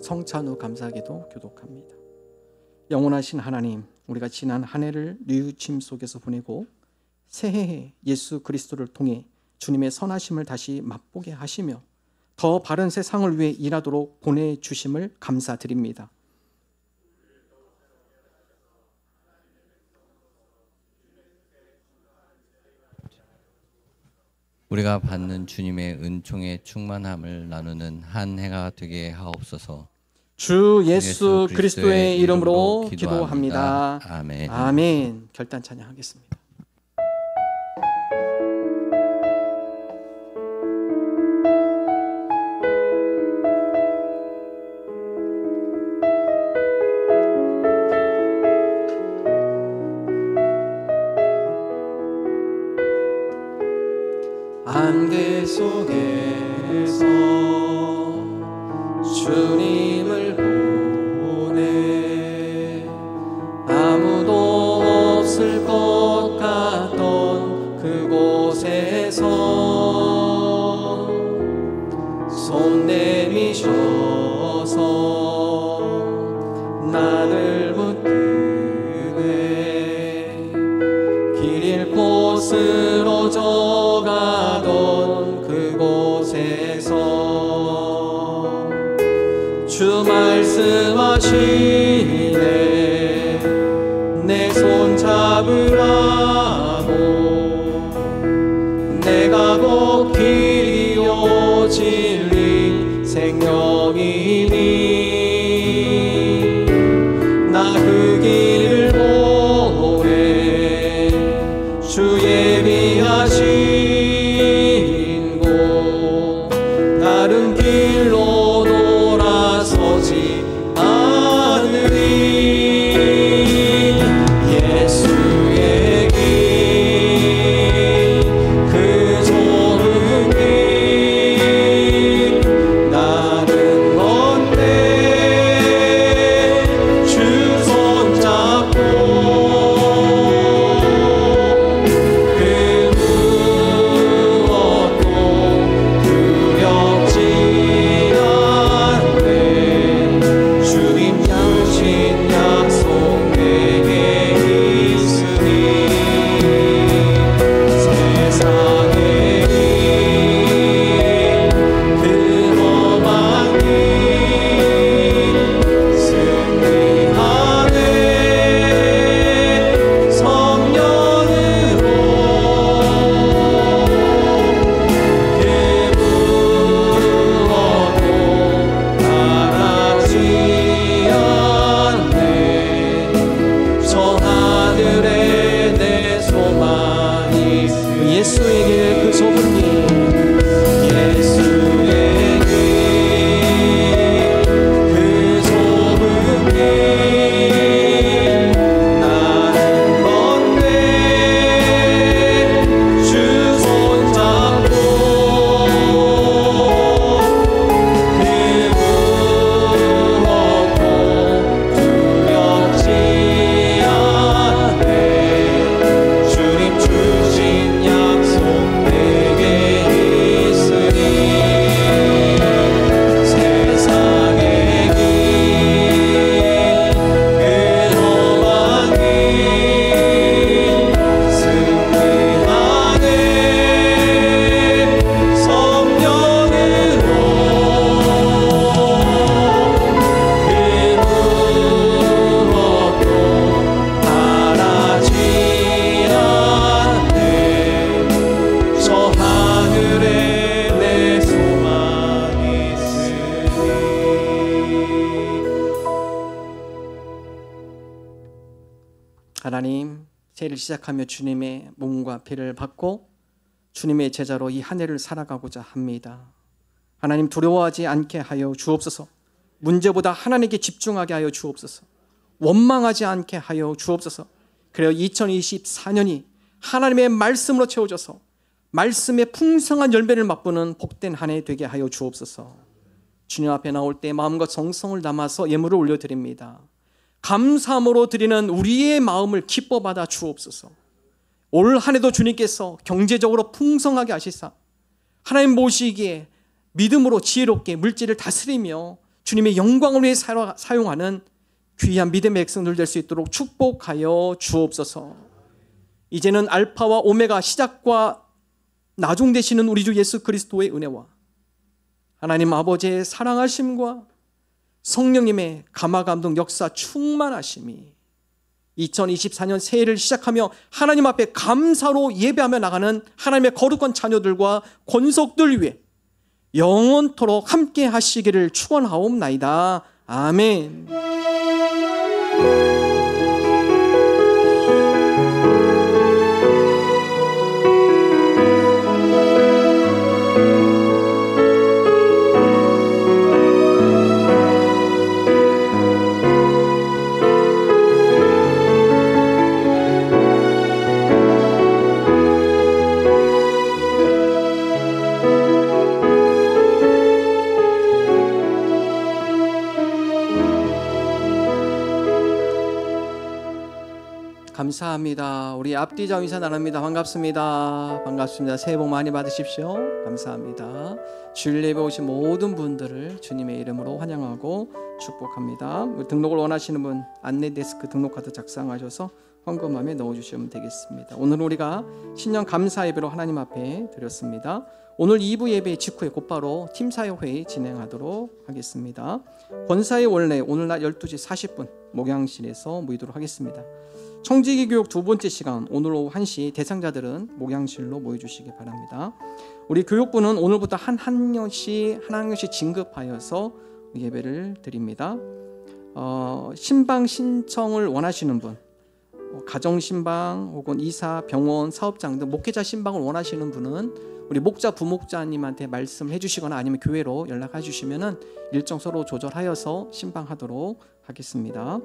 성찬후 감사기도 교독합니다. 영원하신 하나님, 우리가 지난 한 해를 뉘우침 속에서 보내고 새해에 예수 그리스도를 통해 주님의 선하심을 다시 맛보게 하시며 더 바른 세상을 위해 일하도록 보내주심을 감사드립니다. 우리가 받는 주님의 은총의 충만함을 나누는 한 해가 되게 하옵소서. 주 예수 그리스도의 이름으로 기도합니다. 아멘. 아멘. 결단 찬양하겠습니다. 안개 속에서 주님을 보내 아무도 없을 것 같던 그곳에서 손 내미셔서 나를 붙드네 길 잃고 쓰러져 가던 그곳에서 주 말씀하시네 내 손 잡으라고 내가 곧 길이요 진리 생명이니 나 그 길을 보내 주 예비하신 곳 다른 길로 돌아서지 않으리 예수의 길 그 좋은 길 나는 건데 주 손잡고 그 무엇도 두렵지 않네 주님 주신 약속 내게 있으니 세상의 길 그 험한 길 승리하네 성령으로 그 무엇도 바라지 않네 저 하늘에 내 소망이 예수의 길 그 좁은 길 예수의 길 그 좁은 길 나는 건데 주 손잡고 그 무엇도 두렵지 않네 주님 주신 약속 내게 있으니 세상의 길 그 험한 길 승리하네 성령으로 그 무엇도 바라지 않네 저 하늘에 내 소망이 있으니 하나님 새해를 시작하며 주님의 몸과 피를 받고 주님의 제자로 이 한 해를 살아가고자 합니다. 하나님 두려워하지 않게 하여 주옵소서. 문제보다 하나님께 집중하게 하여 주옵소서. 원망하지 않게 하여 주옵소서. 그래요 2024년이 하나님의 말씀으로 채워져서 말씀의 풍성한 열매를 맛보는 복된 한 해 되게 하여 주옵소서. 주님 앞에 나올 때 마음과 정성을 담아서 예물을 올려드립니다. 감사함으로 드리는 우리의 마음을 기뻐 받아 주옵소서. 올 한 해도 주님께서 경제적으로 풍성하게 하시사 하나님 모시기에 믿음으로 지혜롭게 물질을 다스리며 주님의 영광을 위해 사용하는 귀한 믿음의 백성들 될 수 있도록 축복하여 주옵소서. 이제는 알파와 오메가 시작과 나중 되시는 우리 주 예수 그리스도의 은혜와 하나님 아버지의 사랑하심과 성령님의 감화감동 역사 충만하심이 2024년 새해를 시작하며 하나님 앞에 감사로 예배하며 나가는 하나님의 거룩한 자녀들과 권속들 위해 영원토록 함께 하시기를 축원하옵나이다. 아멘. 감사합니다. 우리 앞뒤자 인사 나눕니다. 반갑습니다. 반갑습니다. 새해 복 많이 받으십시오. 감사합니다. 주일 예배 오신 모든 분들을 주님의 이름으로 환영하고 축복합니다. 등록을 원하시는 분 안내 데스크 등록카드 작성하셔서 헌금함에 넣어주시면 되겠습니다. 오늘 우리가 신년 감사 예배로 하나님 앞에 드렸습니다. 오늘 2부 예배 직후에 곧바로 팀사역회의 진행하도록 하겠습니다. 권사의 원래 오늘 낮 12시 40분 목양실에서 모이도록 하겠습니다. 청지기 교육 두 번째 시간 오늘 오후 1시 대상자들은 목양실로 모여주시기 바랍니다. 우리 교육부는 오늘부터 한 학년씩 진급하여서 예배를 드립니다. 신방 신청을 원하시는 분, 가정신방 혹은 이사, 병원, 사업장 등 목회자 신방을 원하시는 분은 우리 목자, 부목자님한테 말씀해 주시거나 아니면 교회로 연락해 주시면 일정 서로 조절하여서 신방하도록 하겠습니다.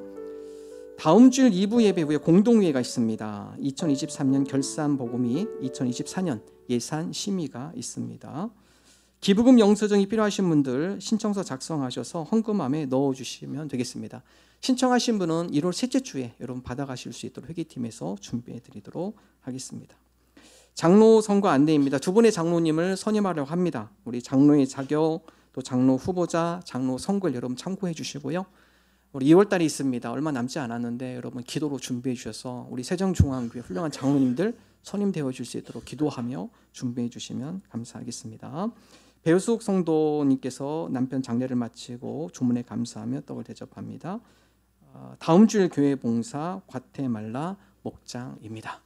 다음 주일 2부 예배 후에 공동회의가 있습니다. 2023년 결산 보고 및 2024년 예산 심의가 있습니다. 기부금 영수증이 필요하신 분들 신청서 작성하셔서 헌금함에 넣어주시면 되겠습니다. 신청하신 분은 1월 셋째 주에 여러분 받아가실 수 있도록 회계팀에서 준비해 드리도록 하겠습니다. 장로 선거 안내입니다. 두 분의 장로님을 선임하려고 합니다. 우리 장로의 자격, 또 장로 후보자, 장로 선거를 여러분 참고해 주시고요. 우리 2월 달이 있습니다. 얼마 남지 않았는데 여러분 기도로 준비해 주셔서 우리 세정중앙교회 훌륭한 장로님들 선임되어 줄 수 있도록 기도하며 준비해 주시면 감사하겠습니다. 배우숙 성도님께서 남편 장례를 마치고 주문에 감사하며 떡을 대접합니다. 다음 주일 교회 봉사 과테말라 목장입니다.